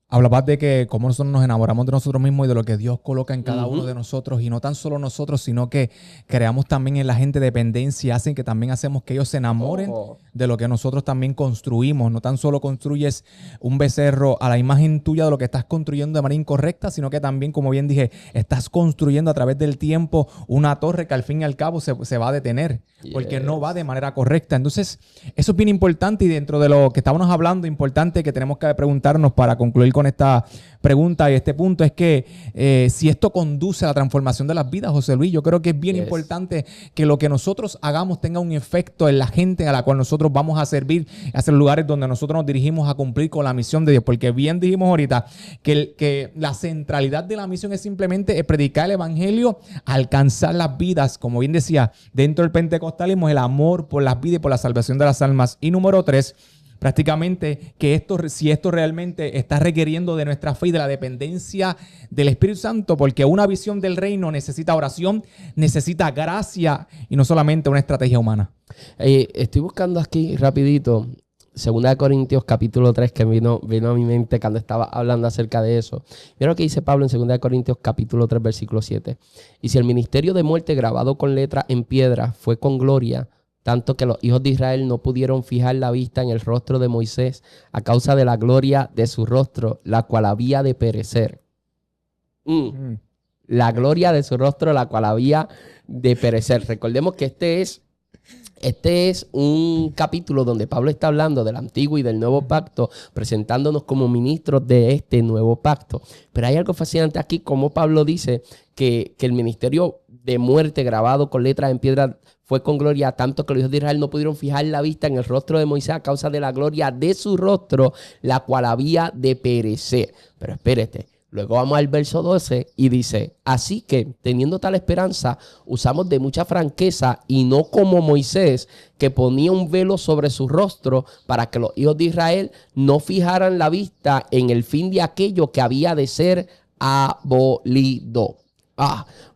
Hablabas de que cómo nosotros nos enamoramos de nosotros mismos y de lo que Dios coloca en cada uno de nosotros. Y no tan solo nosotros, sino que creamos también en la gente dependencia. Hacen que también hacemos que ellos se enamoren de lo que nosotros también construimos. No tan solo construyes un becerro a la imagen tuya de lo que estás construyendo de manera incorrecta, sino que también, como bien dije, estás construyendo a través del tiempo una torre que al fin y al cabo se va a detener. Porque no va de manera correcta. Entonces, eso es bien importante, y dentro de lo que estábamos hablando, importante que tenemos que preguntarnos para concluir con esta pregunta y este punto, es que si esto conduce a la transformación de las vidas, José Luis, yo creo que es bien importante que lo que nosotros hagamos tenga un efecto en la gente a la cual nosotros vamos a servir, hacia los lugares donde nosotros nos dirigimos a cumplir con la misión de Dios. Porque bien dijimos ahorita que la centralidad de la misión es simplemente predicar el evangelio, alcanzar las vidas, como bien decía, dentro del pentecostalismo, el amor por las vidas y por la salvación de las almas. Y número 3, prácticamente que si esto realmente está requiriendo de nuestra fe y de la dependencia del Espíritu Santo, porque una visión del reino necesita oración, necesita gracia y no solamente una estrategia humana.
Estoy buscando aquí rapidito 2 Corintios capítulo 3, que vino a mi mente cuando estaba hablando acerca de eso. Mira lo que dice Pablo en 2 Corintios capítulo 3, versículo 7. Y si el ministerio de muerte grabado con letra en piedra fue con gloria, tanto que los hijos de Israel no pudieron fijar la vista en el rostro de Moisés a causa de la gloria de su rostro, la cual había de perecer. La gloria de su rostro, la cual había de perecer. Recordemos que este es un capítulo donde Pablo está hablando del antiguo y del nuevo pacto, presentándonos como ministros de este nuevo pacto. Pero hay algo fascinante aquí, como Pablo dice que el ministerio de muerte grabado con letras en piedra fue con gloria, tanto que los hijos de Israel no pudieron fijar la vista en el rostro de Moisés a causa de la gloria de su rostro, la cual había de perecer. Pero espérate. Luego vamos al verso 12 y dice, así que teniendo tal esperanza, usamos de mucha franqueza y no como Moisés, que ponía un velo sobre su rostro para que los hijos de Israel no fijaran la vista en el fin de aquello que había de ser abolido.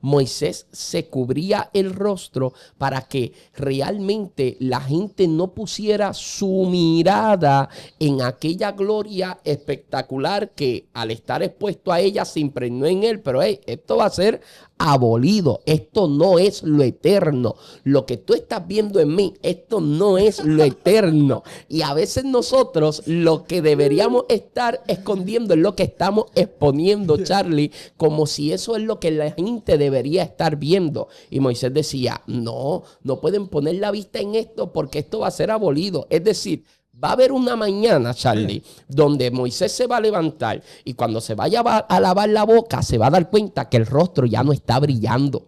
Moisés se cubría el rostro para que realmente la gente no pusiera su mirada en aquella gloria espectacular que al estar expuesto a ella se impregnó en él. Pero esto va a ser abolido. Esto no es lo eterno. Lo que tú estás viendo en mí, esto no es lo eterno. Y a veces nosotros lo que deberíamos estar escondiendo es lo que estamos exponiendo, Charlie, como si eso es lo que la gente debería estar viendo. Y Moisés decía, no pueden poner la vista en esto porque esto va a ser abolido. Es decir, va a haber una mañana, Charlie, donde Moisés se va a levantar y cuando se vaya a lavar la boca se va a dar cuenta que el rostro ya no está brillando.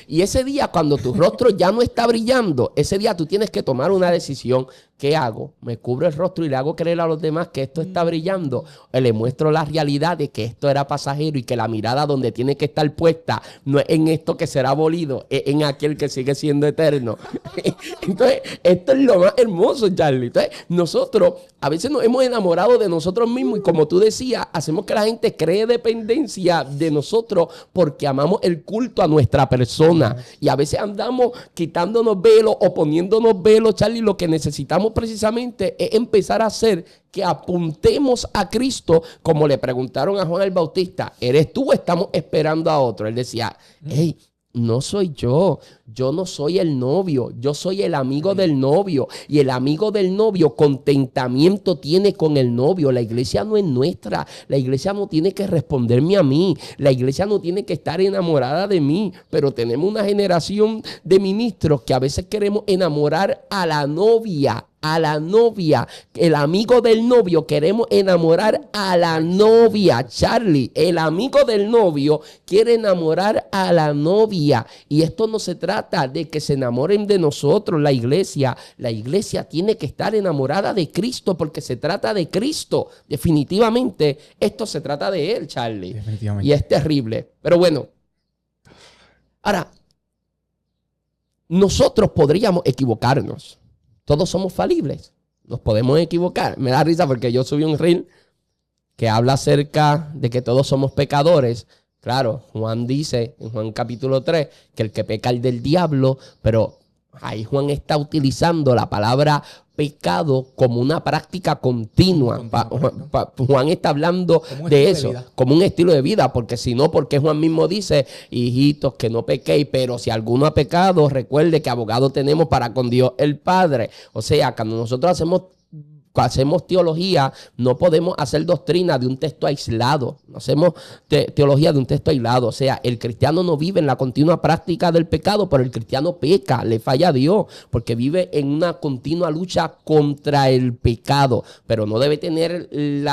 Y ese día, cuando tu rostro ya no está brillando, ese día tú tienes que tomar una decisión. ¿Qué hago? ¿Me cubro el rostro y le hago creer a los demás que esto está brillando? ¿O le muestro la realidad de que esto era pasajero y que la mirada donde tiene que estar puesta no es en esto que será abolido, es en aquel que sigue siendo eterno? Entonces, esto es lo más hermoso, Charlie. Entonces, nosotros a veces nos hemos enamorado de nosotros mismos y, como tú decías, hacemos que la gente cree dependencia de nosotros porque amamos el culto a nuestra persona. Y a veces andamos quitándonos velos o poniéndonos velos, Charlie. Lo que necesitamos precisamente es empezar a hacer que apuntemos a Cristo, como le preguntaron a Juan el Bautista, ¿eres tú o estamos esperando a otro? Él decía, hey, no soy yo no soy el novio, yo soy el amigo del novio, y el amigo del novio contentamiento tiene con el novio. La iglesia no es nuestra, la iglesia no tiene que responderme a mí, la iglesia no tiene que estar enamorada de mí, pero tenemos una generación de ministros que a veces queremos enamorar a la novia, el amigo del novio. Queremos enamorar a la novia, Charlie. El amigo del novio quiere enamorar a la novia, y esto no se trata de que se enamoren de nosotros. La iglesia tiene que estar enamorada de Cristo porque se trata de Cristo. Definitivamente esto se trata de Él, Charlie. Y es terrible. Pero bueno, ahora, nosotros podríamos equivocarnos. Todos somos falibles. Nos podemos equivocar. Me da risa porque yo subí un reel que habla acerca de que todos somos pecadores. Claro, Juan dice en Juan capítulo 3 que el que peca es del diablo, pero Ahí Juan está utilizando la palabra pecado como una práctica continua. Juan está hablando de eso, como un estilo de vida, porque si no, porque Juan mismo dice, hijitos, que no pequéis, pero si alguno ha pecado, recuerde que abogado tenemos para con Dios el Padre. O sea, cuando nosotros hacemos teología, no podemos hacer doctrina de un texto aislado. No hacemos teología de un texto aislado. O sea, el cristiano no vive en la continua práctica del pecado, pero el cristiano peca, le falla a Dios, porque vive en una continua lucha contra el pecado, pero no debe tener el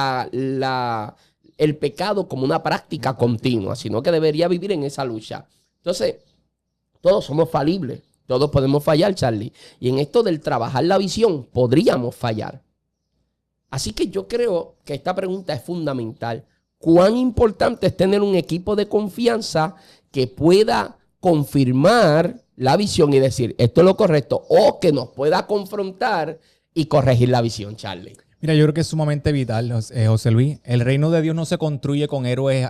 pecado como una práctica continua, sino que debería vivir en esa lucha. Entonces, todos somos falibles, todos podemos fallar, Charlie. Y en esto del trabajar la visión, podríamos fallar. Así que yo creo que esta pregunta es fundamental. ¿Cuán importante es tener un equipo de confianza que pueda confirmar la visión y decir esto es lo correcto, o que nos pueda confrontar y corregir la visión, Charlie?
Mira, yo creo que es sumamente vital, José Luis. El reino de Dios no se construye con héroes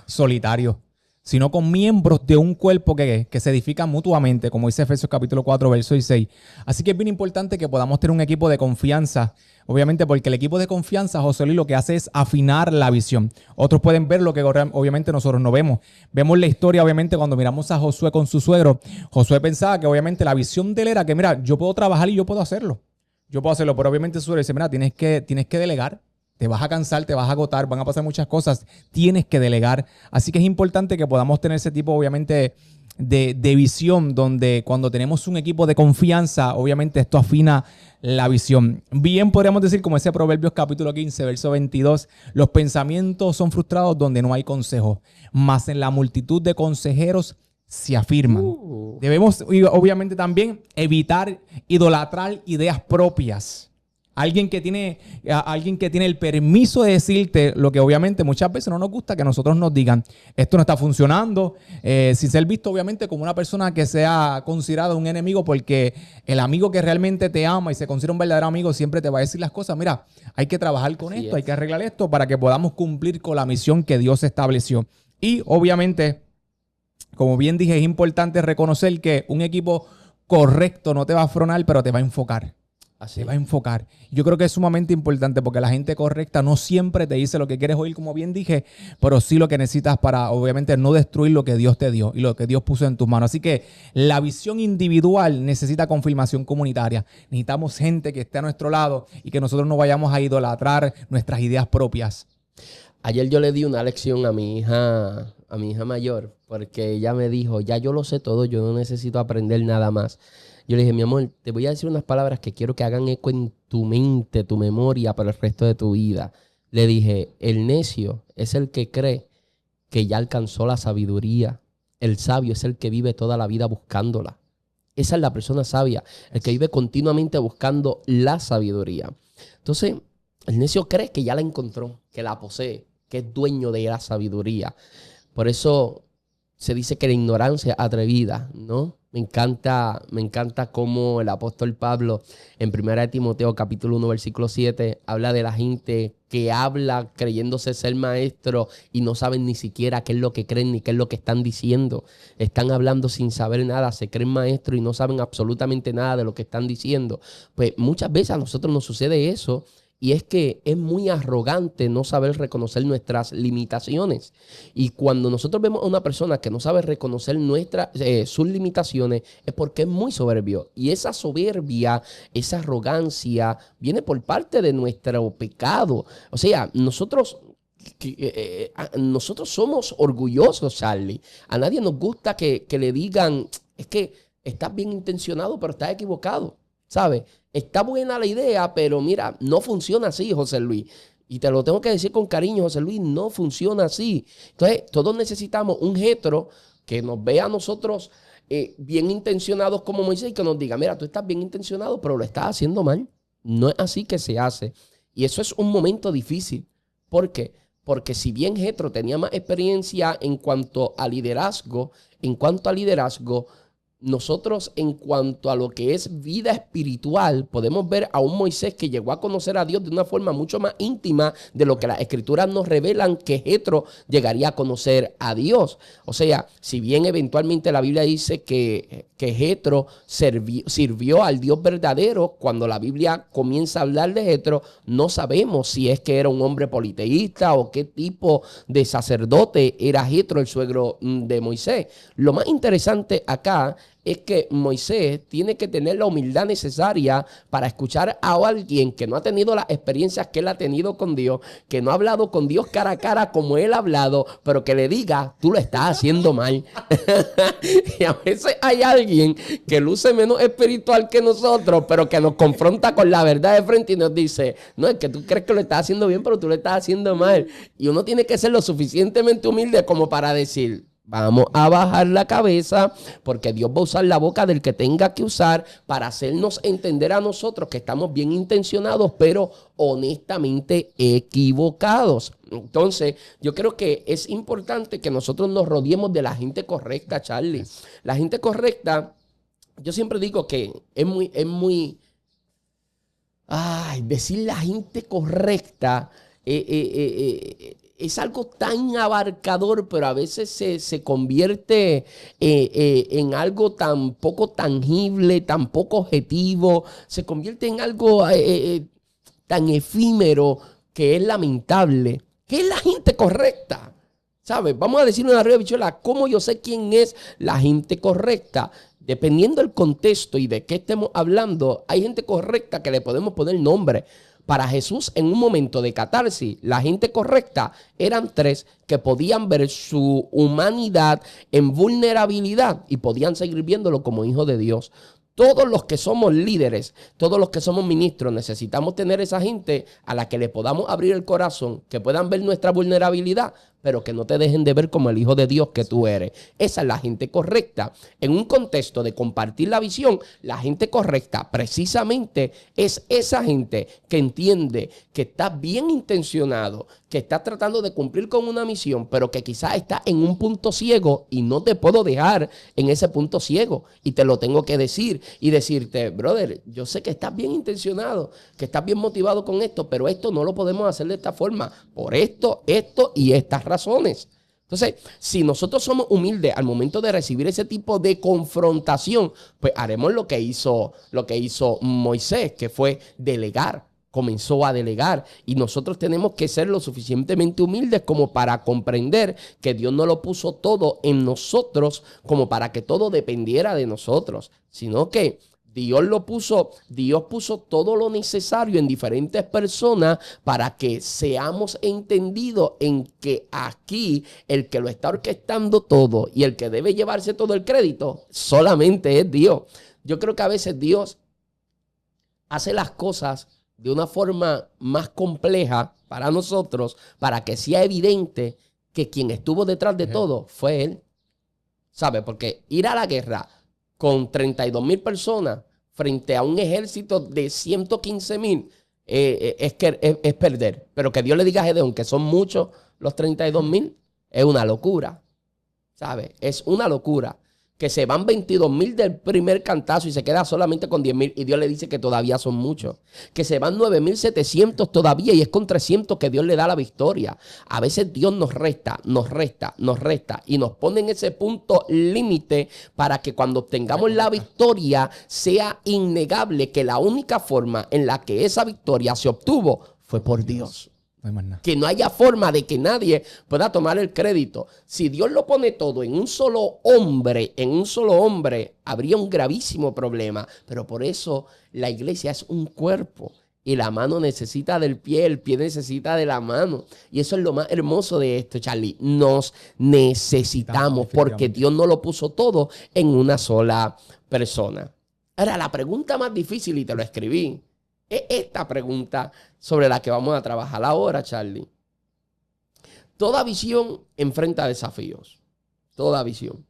solitarios, sino con miembros de un cuerpo que se edifican mutuamente, como dice Efesios capítulo 4, verso 6. Así que es bien importante que podamos tener un equipo de confianza, obviamente, porque el equipo de confianza, José Luis, lo que hace es afinar la visión. Otros pueden ver lo que obviamente nosotros no vemos. Vemos la historia, obviamente, cuando miramos a Josué con su suegro. Josué pensaba que obviamente la visión de él era que, mira, yo puedo trabajar y yo puedo hacerlo. Yo puedo hacerlo, pero obviamente su suegro dice, mira, tienes que delegar. Te vas a cansar, te vas a agotar, van a pasar muchas cosas. Tienes que delegar. Así que es importante que podamos tener ese tipo, obviamente, de visión, donde cuando tenemos un equipo de confianza, obviamente esto afina la visión. Bien podríamos decir, como ese Proverbios capítulo 15, verso 22, los pensamientos son frustrados donde no hay consejo, mas en la multitud de consejeros se afirman. Debemos, obviamente, también evitar idolatrar ideas propias. Alguien que tiene el permiso de decirte lo que obviamente muchas veces no nos gusta que nosotros nos digan. Esto no está funcionando. Sin ser visto obviamente como una persona que sea considerada un enemigo, porque el amigo que realmente te ama y se considera un verdadero amigo siempre te va a decir las cosas. Mira, hay que trabajar con esto, hay que arreglar esto para que podamos cumplir con la misión que Dios estableció. Y obviamente, como bien dije, es importante reconocer que un equipo correcto no te va a frenar, pero te va a enfocar. Así. Te va a enfocar. Yo creo que es sumamente importante porque la gente correcta no siempre te dice lo que quieres oír, como bien dije, pero sí lo que necesitas para, obviamente, no destruir lo que Dios te dio y lo que Dios puso en tus manos. Así que la visión individual necesita confirmación comunitaria. Necesitamos gente que esté a nuestro lado y que nosotros no vayamos a idolatrar nuestras ideas propias.
Ayer yo le di una lección a mi hija mayor, porque ella me dijo, ya yo lo sé todo, yo no necesito aprender nada más. Yo le dije, mi amor, te voy a decir unas palabras que quiero que hagan eco en tu mente, tu memoria para el resto de tu vida. Le dije, el necio es el que cree que ya alcanzó la sabiduría. El sabio es el que vive toda la vida buscándola. Esa es la persona sabia, el que vive continuamente buscando la sabiduría. Entonces, el necio cree que ya la encontró, que la posee, que es dueño de la sabiduría. Por eso se dice que la ignorancia es atrevida, ¿no? Me encanta cómo el apóstol Pablo en 1 Timoteo capítulo 1 versículo 7 habla de la gente que habla creyéndose ser maestro y no saben ni siquiera qué es lo que creen ni qué es lo que están diciendo. Están hablando sin saber nada, se creen maestros y no saben absolutamente nada de lo que están diciendo. Pues muchas veces a nosotros nos sucede eso. Y es que es muy arrogante no saber reconocer nuestras limitaciones. Y cuando nosotros vemos a una persona que no sabe reconocer sus limitaciones, es porque es muy soberbio. Y esa soberbia, esa arrogancia, viene por parte de nuestro pecado. O sea, nosotros somos orgullosos, Charlie. A nadie nos gusta que le digan, es que estás bien intencionado, pero estás equivocado, ¿sabes? Está buena la idea, pero mira, no funciona así, José Luis. Y te lo tengo que decir con cariño, José Luis, no funciona así. Entonces, todos necesitamos un jetro que nos vea a nosotros bien intencionados como Moisés y que nos diga, mira, tú estás bien intencionado, pero lo estás haciendo mal. No es así que se hace. Y eso es un momento difícil. ¿Por qué? Porque si bien Jetro tenía más experiencia en cuanto a liderazgo, nosotros en cuanto a lo que es vida espiritual, podemos ver a un Moisés que llegó a conocer a Dios de una forma mucho más íntima de lo que las escrituras nos revelan que Jetro llegaría a conocer a Dios. O sea, si bien eventualmente la Biblia dice que Jetro sirvió al Dios verdadero, cuando la Biblia comienza a hablar de Jetro, no sabemos si es que era un hombre politeísta o qué tipo de sacerdote era Jetro, el suegro de Moisés. Lo más interesante acá es que Moisés tiene que tener la humildad necesaria para escuchar a alguien que no ha tenido las experiencias que él ha tenido con Dios, que no ha hablado con Dios cara a cara como él ha hablado, pero que le diga, tú lo estás haciendo mal. Y a veces hay alguien que luce menos espiritual que nosotros, pero que nos confronta con la verdad de frente y nos dice, no, es que tú crees que lo estás haciendo bien, pero tú lo estás haciendo mal. Y uno tiene que ser lo suficientemente humilde como para decir, vamos a bajar la cabeza porque Dios va a usar la boca del que tenga que usar para hacernos entender a nosotros que estamos bien intencionados, pero honestamente equivocados. Entonces, yo creo que es importante que nosotros nos rodeemos de la gente correcta, Charlie. La gente correcta, yo siempre digo que decir la gente correcta es algo tan abarcador, pero a veces se convierte en algo tan poco tangible, tan poco objetivo, se convierte en algo tan efímero que es lamentable. ¿Qué es la gente correcta? ¿Sabes? Vamos a decir una rueda de bichuela, ¿cómo yo sé quién es la gente correcta? Dependiendo del contexto y de qué estemos hablando, hay gente correcta que le podemos poner nombre. Para Jesús, en un momento de catarsis, la gente correcta eran tres que podían ver su humanidad en vulnerabilidad y podían seguir viéndolo como hijo de Dios. Todos los que somos líderes, todos los que somos ministros, necesitamos tener esa gente a la que le podamos abrir el corazón, que puedan ver nuestra vulnerabilidad, pero que no te dejen de ver como el hijo de Dios que tú eres. Esa es la gente correcta. En un contexto de compartir la visión, la gente correcta precisamente es esa gente que entiende que está bien intencionado, que está tratando de cumplir con una misión, pero que quizás está en un punto ciego y no te puedo dejar en ese punto ciego y te lo tengo que decir y decirte, brother, yo sé que estás bien intencionado, que estás bien motivado con esto, pero esto no lo podemos hacer de esta forma, por esto, esto y estas razones. Entonces, si nosotros somos humildes al momento de recibir ese tipo de confrontación, pues haremos lo que hizo Moisés, que fue delegar. Comenzó a delegar y nosotros tenemos que ser lo suficientemente humildes como para comprender que Dios no lo puso todo en nosotros como para que todo dependiera de nosotros, sino que Dios puso todo lo necesario en diferentes personas para que seamos entendidos en que aquí el que lo está orquestando todo y el que debe llevarse todo el crédito solamente es Dios. Yo creo que a veces Dios hace las cosas de una forma más compleja para nosotros, para que sea evidente que quien estuvo detrás de todo fue Él. ¿Sabe? Porque ir a la guerra con 32,000 personas frente a un ejército de 115,000 es perder. Pero que Dios le diga a Gedeón que son muchos los 32,000 es una locura. ¿Sabe? Es una locura. Que se van 22,000 del primer cantazo y se queda solamente con 10,000 y Dios le dice que todavía son muchos. Que se van 9,700 todavía y es con 300 que Dios le da la victoria. A veces Dios nos resta y nos pone en ese punto límite para que cuando obtengamos la victoria sea innegable que la única forma en la que esa victoria se obtuvo fue por Dios. No hay más nada. Que no haya forma de que nadie pueda tomar el crédito. Si Dios lo pone todo en un solo hombre, habría un gravísimo problema. Pero por eso la iglesia es un cuerpo. Y la mano necesita del pie, el pie necesita de la mano. Y eso es lo más hermoso de esto, Charlie. Nos necesitamos porque Dios no lo puso todo en una sola persona. Ahora, la pregunta más difícil, y te lo escribí, es esta pregunta sobre la que vamos a trabajar ahora, Charlie. Toda visión enfrenta desafíos. Toda visión.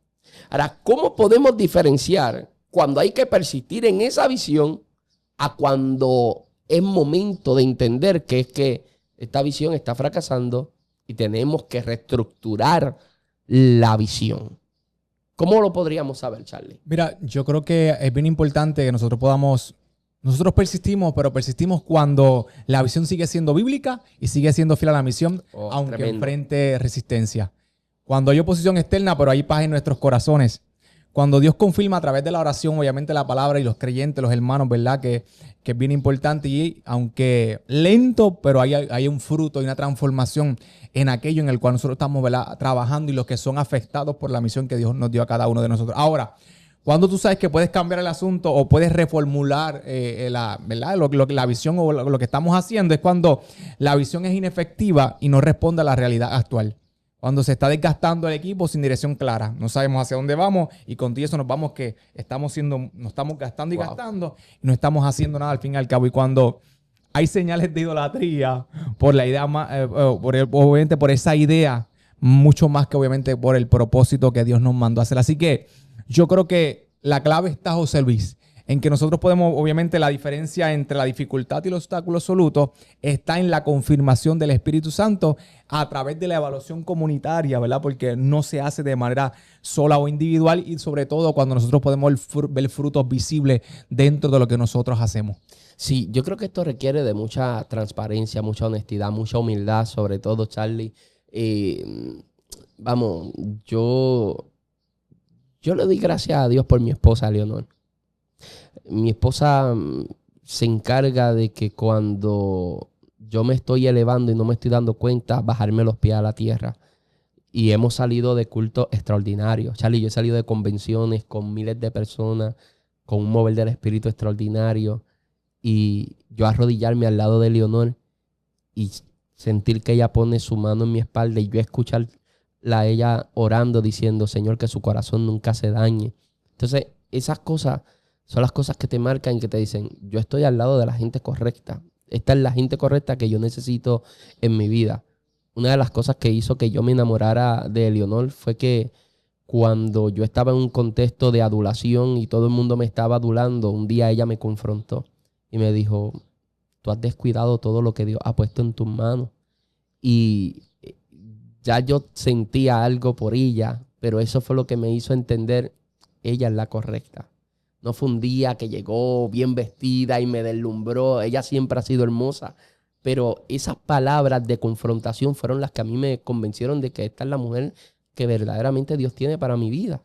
Ahora, ¿cómo podemos diferenciar cuando hay que persistir en esa visión a cuando es momento de entender que es que esta visión está fracasando y tenemos que reestructurar la visión? ¿Cómo lo podríamos saber, Charlie?
Mira, yo creo que es bien importante que nosotros persistimos, pero persistimos cuando la visión sigue siendo bíblica y sigue siendo fiel a la misión, aunque
Tremendo.
enfrente resistencia. Cuando hay oposición externa, pero hay paz en nuestros corazones. Cuando Dios confirma a través de la oración, obviamente la palabra y los creyentes, los hermanos, ¿verdad? Que es bien importante y aunque lento, pero hay un fruto y una transformación en aquello en el cual nosotros estamos, ¿verdad?, trabajando y los que son afectados por la misión que Dios nos dio a cada uno de nosotros. Ahora, cuando tú sabes que puedes cambiar el asunto o puedes reformular ¿verdad?, la visión o lo que estamos haciendo, es cuando la visión es inefectiva y no responde a la realidad actual. Cuando se está desgastando el equipo sin dirección clara. No sabemos hacia dónde vamos y con eso nos vamos que nos estamos gastando y gastando y no estamos haciendo nada al fin y al cabo. Y cuando hay señales de idolatría por la idea, obviamente por esa idea, mucho más que obviamente por el propósito que Dios nos mandó a hacer. Así que yo creo que la clave está, José Luis, en que nosotros podemos, obviamente, la diferencia entre la dificultad y el obstáculo absoluto está en la confirmación del Espíritu Santo a través de la evaluación comunitaria, ¿verdad? Porque no se hace de manera sola o individual y sobre todo cuando nosotros podemos ver frutos visibles dentro de lo que nosotros hacemos.
Sí, yo creo que esto requiere de mucha transparencia, mucha honestidad, mucha humildad, sobre todo, Charlie. Vamos, yo le doy gracias a Dios por mi esposa, Leonor. Mi esposa se encarga de que cuando yo me estoy elevando y no me estoy dando cuenta, bajarme los pies a la tierra. Y hemos salido de cultos extraordinarios. Charlie, yo he salido de convenciones con miles de personas, con un mover del espíritu extraordinario. Y yo arrodillarme al lado de Leonor y sentir que ella pone su mano en mi espalda y yo escucharla a ella orando, diciendo, Señor, que su corazón nunca se dañe. Entonces, esas cosas son las cosas que te marcan y que te dicen, yo estoy al lado de la gente correcta. Esta es la gente correcta que yo necesito en mi vida. Una de las cosas que hizo que yo me enamorara de Leonor fue que cuando yo estaba en un contexto de adulación y todo el mundo me estaba adulando, un día ella me confrontó y me dijo, tú has descuidado todo lo que Dios ha puesto en tus manos. Y ya yo sentía algo por ella, pero eso fue lo que me hizo entender, ella es la correcta. No fue un día que llegó bien vestida y me deslumbró. Ella siempre ha sido hermosa. Pero esas palabras de confrontación fueron las que a mí me convencieron de que esta es la mujer que verdaderamente Dios tiene para mi vida.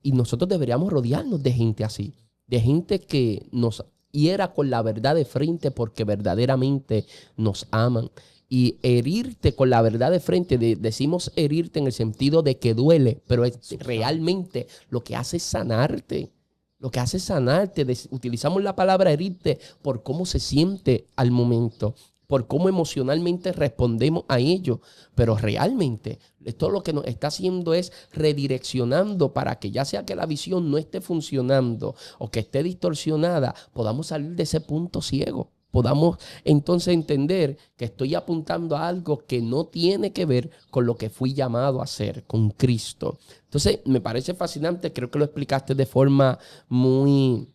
Y nosotros deberíamos rodearnos de gente así. De gente que nos hiera con la verdad de frente porque verdaderamente nos aman. Y herirte con la verdad de frente, decimos herirte en el sentido de que duele, pero realmente lo que hace es sanarte. Lo que hace es sanarte. Utilizamos la palabra herirte por cómo se siente al momento, por cómo emocionalmente respondemos a ello. Pero realmente esto lo que nos está haciendo es redireccionando para que ya sea que la visión no esté funcionando o que esté distorsionada, podamos salir de ese punto ciego. Podamos entonces entender que estoy apuntando a algo que no tiene que ver con lo que fui llamado a hacer, con Cristo. Entonces, me parece fascinante, creo que lo explicaste de forma muy,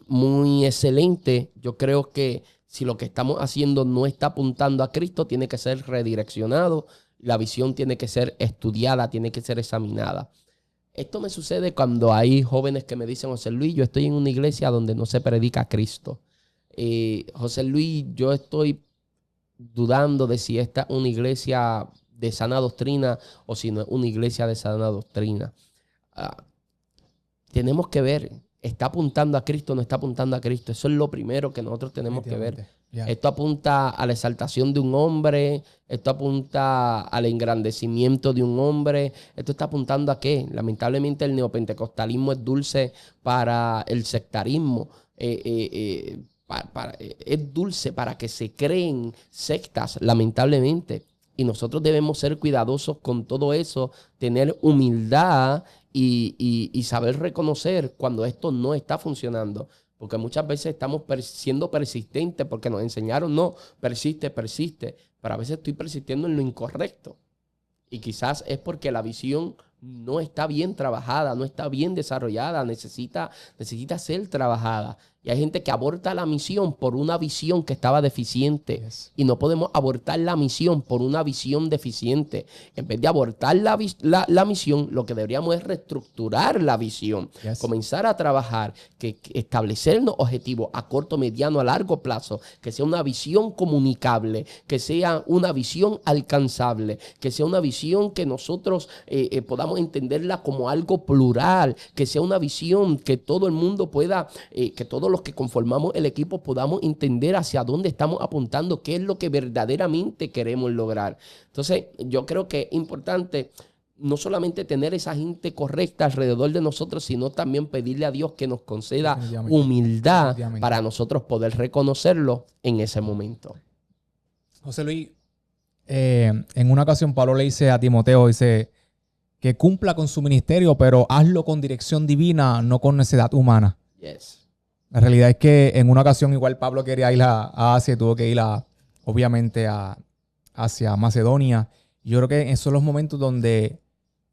muy excelente. Yo creo que si lo que estamos haciendo no está apuntando a Cristo, tiene que ser redireccionado. La visión tiene que ser estudiada, tiene que ser examinada. Esto me sucede cuando hay jóvenes que me dicen, José Luis, yo estoy en una iglesia donde no se predica a Cristo. José Luis, yo estoy dudando de si esta es una iglesia de sana doctrina o si no es una iglesia de sana doctrina. Tenemos que ver, ¿está apuntando a Cristo o no está apuntando a Cristo? Eso es lo primero que nosotros tenemos que ver. Esto apunta a la exaltación de un hombre, esto apunta al engrandecimiento de un hombre, esto está apuntando a qué. Lamentablemente el neopentecostalismo es dulce para el sectarismo. Es dulce para que se creen sectas, lamentablemente. Y nosotros debemos ser cuidadosos con todo eso, tener humildad y saber reconocer cuando esto no está funcionando. Porque muchas veces estamos siendo persistentes porque nos enseñaron, no, persiste. Pero a veces estoy persistiendo en lo incorrecto. Y quizás es porque la visión no está bien trabajada, no está bien desarrollada, necesita ser trabajada. Y Y hay gente que aborta la misión por una visión que estaba deficiente.
Yes.
Y no podemos abortar la misión por una visión deficiente. En vez de abortar la misión, lo que deberíamos es reestructurar la visión.
Yes.
Comenzar a trabajar, que establecernos objetivos a corto, mediano, a largo plazo. Que sea una visión comunicable, que sea una visión alcanzable, que sea una visión que nosotros podamos entenderla como algo plural, que sea una visión que todo el mundo pueda, que todos los que conformamos el equipo podamos entender hacia dónde estamos apuntando, qué es lo que verdaderamente queremos lograr. Entonces, yo creo que es importante no solamente tener esa gente correcta alrededor de nosotros, sino también pedirle a Dios que nos conceda humildad para nosotros poder reconocerlo en ese momento.
José Luis, en una ocasión Pablo le dice a Timoteo, dice que cumpla con su ministerio, pero hazlo con dirección divina, no con necesidad humana.
Yes.
La realidad es que en una ocasión igual Pablo quería ir a Asia y tuvo que ir obviamente hacia Macedonia. Yo creo que esos son los momentos donde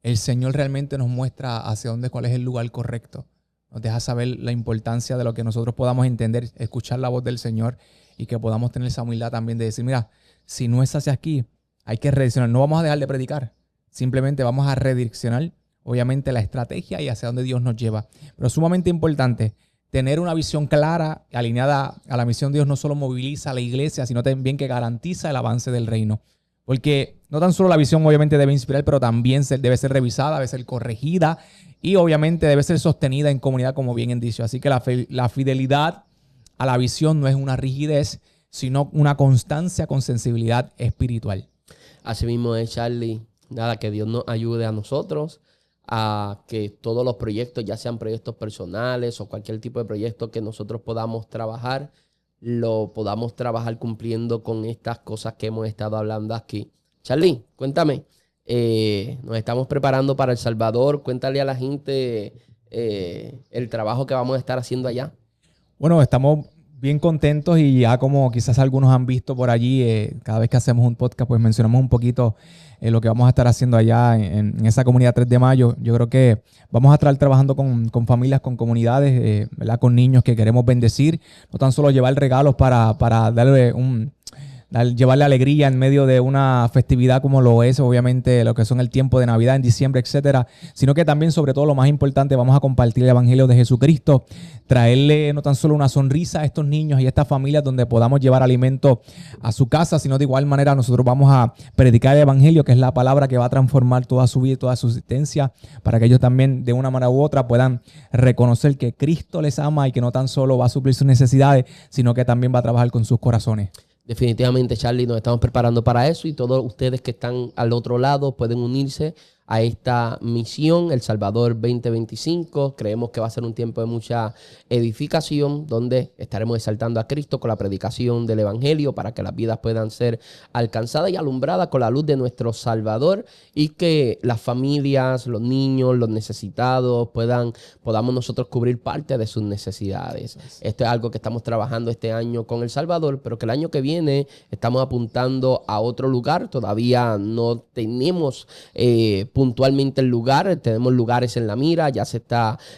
el Señor realmente nos muestra hacia dónde, cuál es el lugar correcto. Nos deja saber la importancia de lo que nosotros podamos entender, escuchar la voz del Señor y que podamos tener esa humildad también de decir, mira, si no es hacia aquí, hay que redireccionar. No vamos a dejar de predicar. Simplemente vamos a redireccionar, obviamente, la estrategia y hacia dónde Dios nos lleva. Pero es sumamente importante tener una visión clara, alineada a la misión de Dios, no solo moviliza a la iglesia, sino también que garantiza el avance del reino. Porque no tan solo la visión obviamente debe inspirar, pero también debe ser revisada, debe ser corregida y obviamente debe ser sostenida en comunidad, como bien han dicho. Así que la fidelidad a la visión no es una rigidez, sino una constancia con sensibilidad espiritual.
Así mismo es, Charlie. Nada, que Dios nos ayude a nosotros a que todos los proyectos, ya sean proyectos personales o cualquier tipo de proyecto que nosotros podamos trabajar, lo podamos trabajar cumpliendo con estas cosas que hemos estado hablando aquí. Charlie, cuéntame, nos estamos preparando para El Salvador. Cuéntale a la gente el trabajo que vamos a estar haciendo allá.
Bueno, estamos bien contentos y ya como quizás algunos han visto por allí, cada vez que hacemos un podcast, pues mencionamos un poquito lo que vamos a estar haciendo allá en esa comunidad 3 de mayo. Yo creo que vamos a estar trabajando con familias, con comunidades, ¿verdad? Con niños que queremos bendecir, no tan solo llevar regalos para darle llevarle alegría en medio de una festividad como lo es, obviamente, lo que son el tiempo de Navidad en diciembre, etcétera, sino que también, sobre todo, lo más importante, vamos a compartir el Evangelio de Jesucristo, traerle no tan solo una sonrisa a estos niños y a estas familias donde podamos llevar alimento a su casa, sino de igual manera nosotros vamos a predicar el Evangelio, que es la palabra que va a transformar toda su vida y toda su existencia, para que ellos también, de una manera u otra, puedan reconocer que Cristo les ama y que no tan solo va a suplir sus necesidades, sino que también va a trabajar con sus corazones.
Definitivamente, Charlie, nos estamos preparando para eso y todos ustedes que están al otro lado pueden unirse a esta misión, El Salvador 2025. Creemos que va a ser un tiempo de mucha edificación, donde estaremos exaltando a Cristo con la predicación del Evangelio para que las vidas puedan ser alcanzadas y alumbradas con la luz de nuestro Salvador, y que las familias, los niños, los necesitados podamos nosotros cubrir parte de sus necesidades. Esto es algo que estamos trabajando este año con El Salvador, pero que el año que viene estamos apuntando a otro lugar. Todavía no tenemos puntualmente el lugar, tenemos lugares en la mira, ya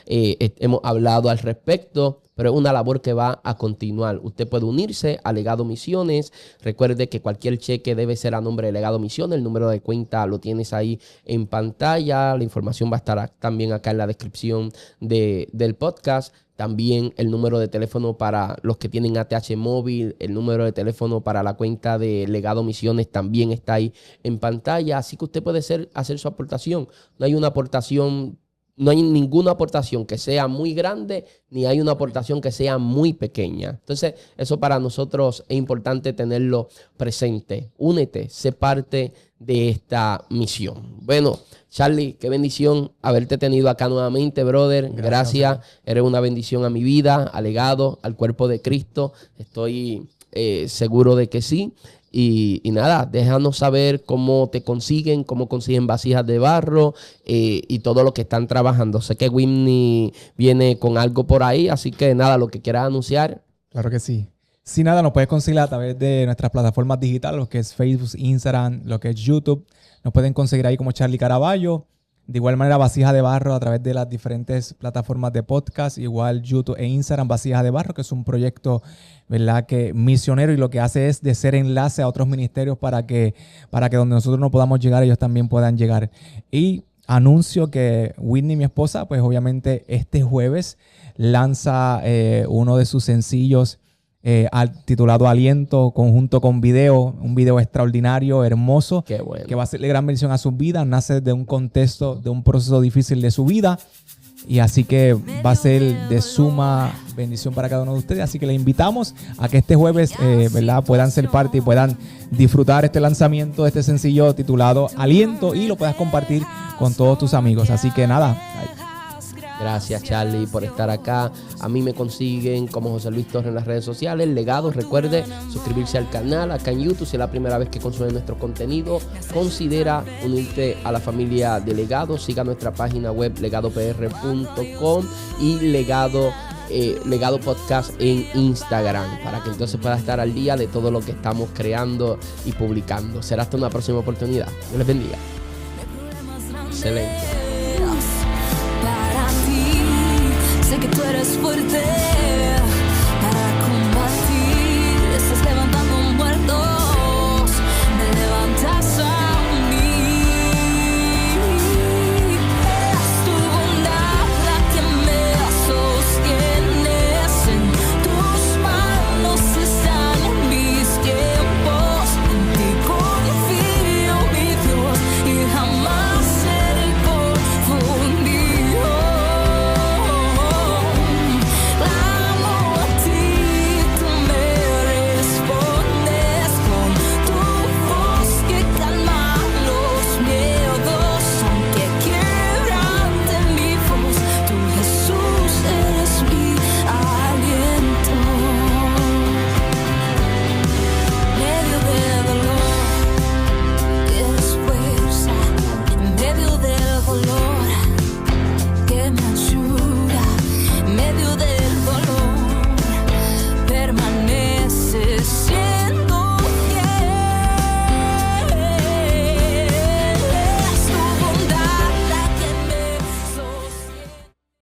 hemos hablado al respecto, pero es una labor que va a continuar. Usted puede unirse a Legado Misiones. Recuerde que cualquier cheque debe ser a nombre de Legado Misiones. El número de cuenta lo tienes ahí en pantalla. La información va a estar también acá en la descripción del podcast. También el número de teléfono para los que tienen ATH móvil, el número de teléfono para la cuenta de Legado Misiones también está ahí en pantalla. Así que usted puede hacer su aportación. No hay ninguna aportación que sea muy grande, ni hay una aportación que sea muy pequeña. Entonces, eso para nosotros es importante tenerlo presente. Únete, sé parte de esta misión. Bueno, Charlie, qué bendición haberte tenido acá nuevamente, brother. Gracias. Eres una bendición a mi vida, al Legado, al cuerpo de Cristo. Estoy seguro de que sí. Y nada, déjanos saber cómo te consiguen, cómo consiguen vasijas de barro y todo lo que están trabajando. Sé que Whitney viene con algo por ahí, así que nada, lo que quieras anunciar.
Claro que sí. Si nada, nos puedes conseguir a través de nuestras plataformas digitales, lo que es Facebook, Instagram, lo que es YouTube. Nos pueden conseguir ahí como Charlie Caraballo. De igual manera, Vasijas de Barro a través de las diferentes plataformas de podcast, igual YouTube e Instagram, Vasijas de Barro, que es un proyecto, ¿verdad?, que misionero, y lo que hace es de ser enlace a otros ministerios para que donde nosotros no podamos llegar, ellos también puedan llegar. Y anuncio que Whitney, mi esposa, pues obviamente este jueves lanza uno de sus sencillos titulado Aliento, conjunto con video, un video extraordinario, hermoso,
Qué bueno.
que va a hacerle gran bendición a su vida. Nace de un contexto, de un proceso difícil de su vida, y así que va a ser de suma bendición para cada uno de ustedes. Así que les invitamos a que este jueves, ¿verdad?, puedan ser parte y puedan disfrutar este lanzamiento de este sencillo titulado Aliento, y lo puedas compartir con todos tus amigos. Así que nada.
Gracias, Charlie, por estar acá. A mí me consiguen como José Luis Torres en las redes sociales. Legado, recuerde suscribirse al canal acá en YouTube. Si es la primera vez que consume nuestro contenido, considera unirte a la familia de Legado. Siga nuestra página web legadopr.com y Legado Podcast en Instagram, para que entonces pueda estar al día de todo lo que estamos creando y publicando. Será hasta una próxima oportunidad. Dios les bendiga. Excelente.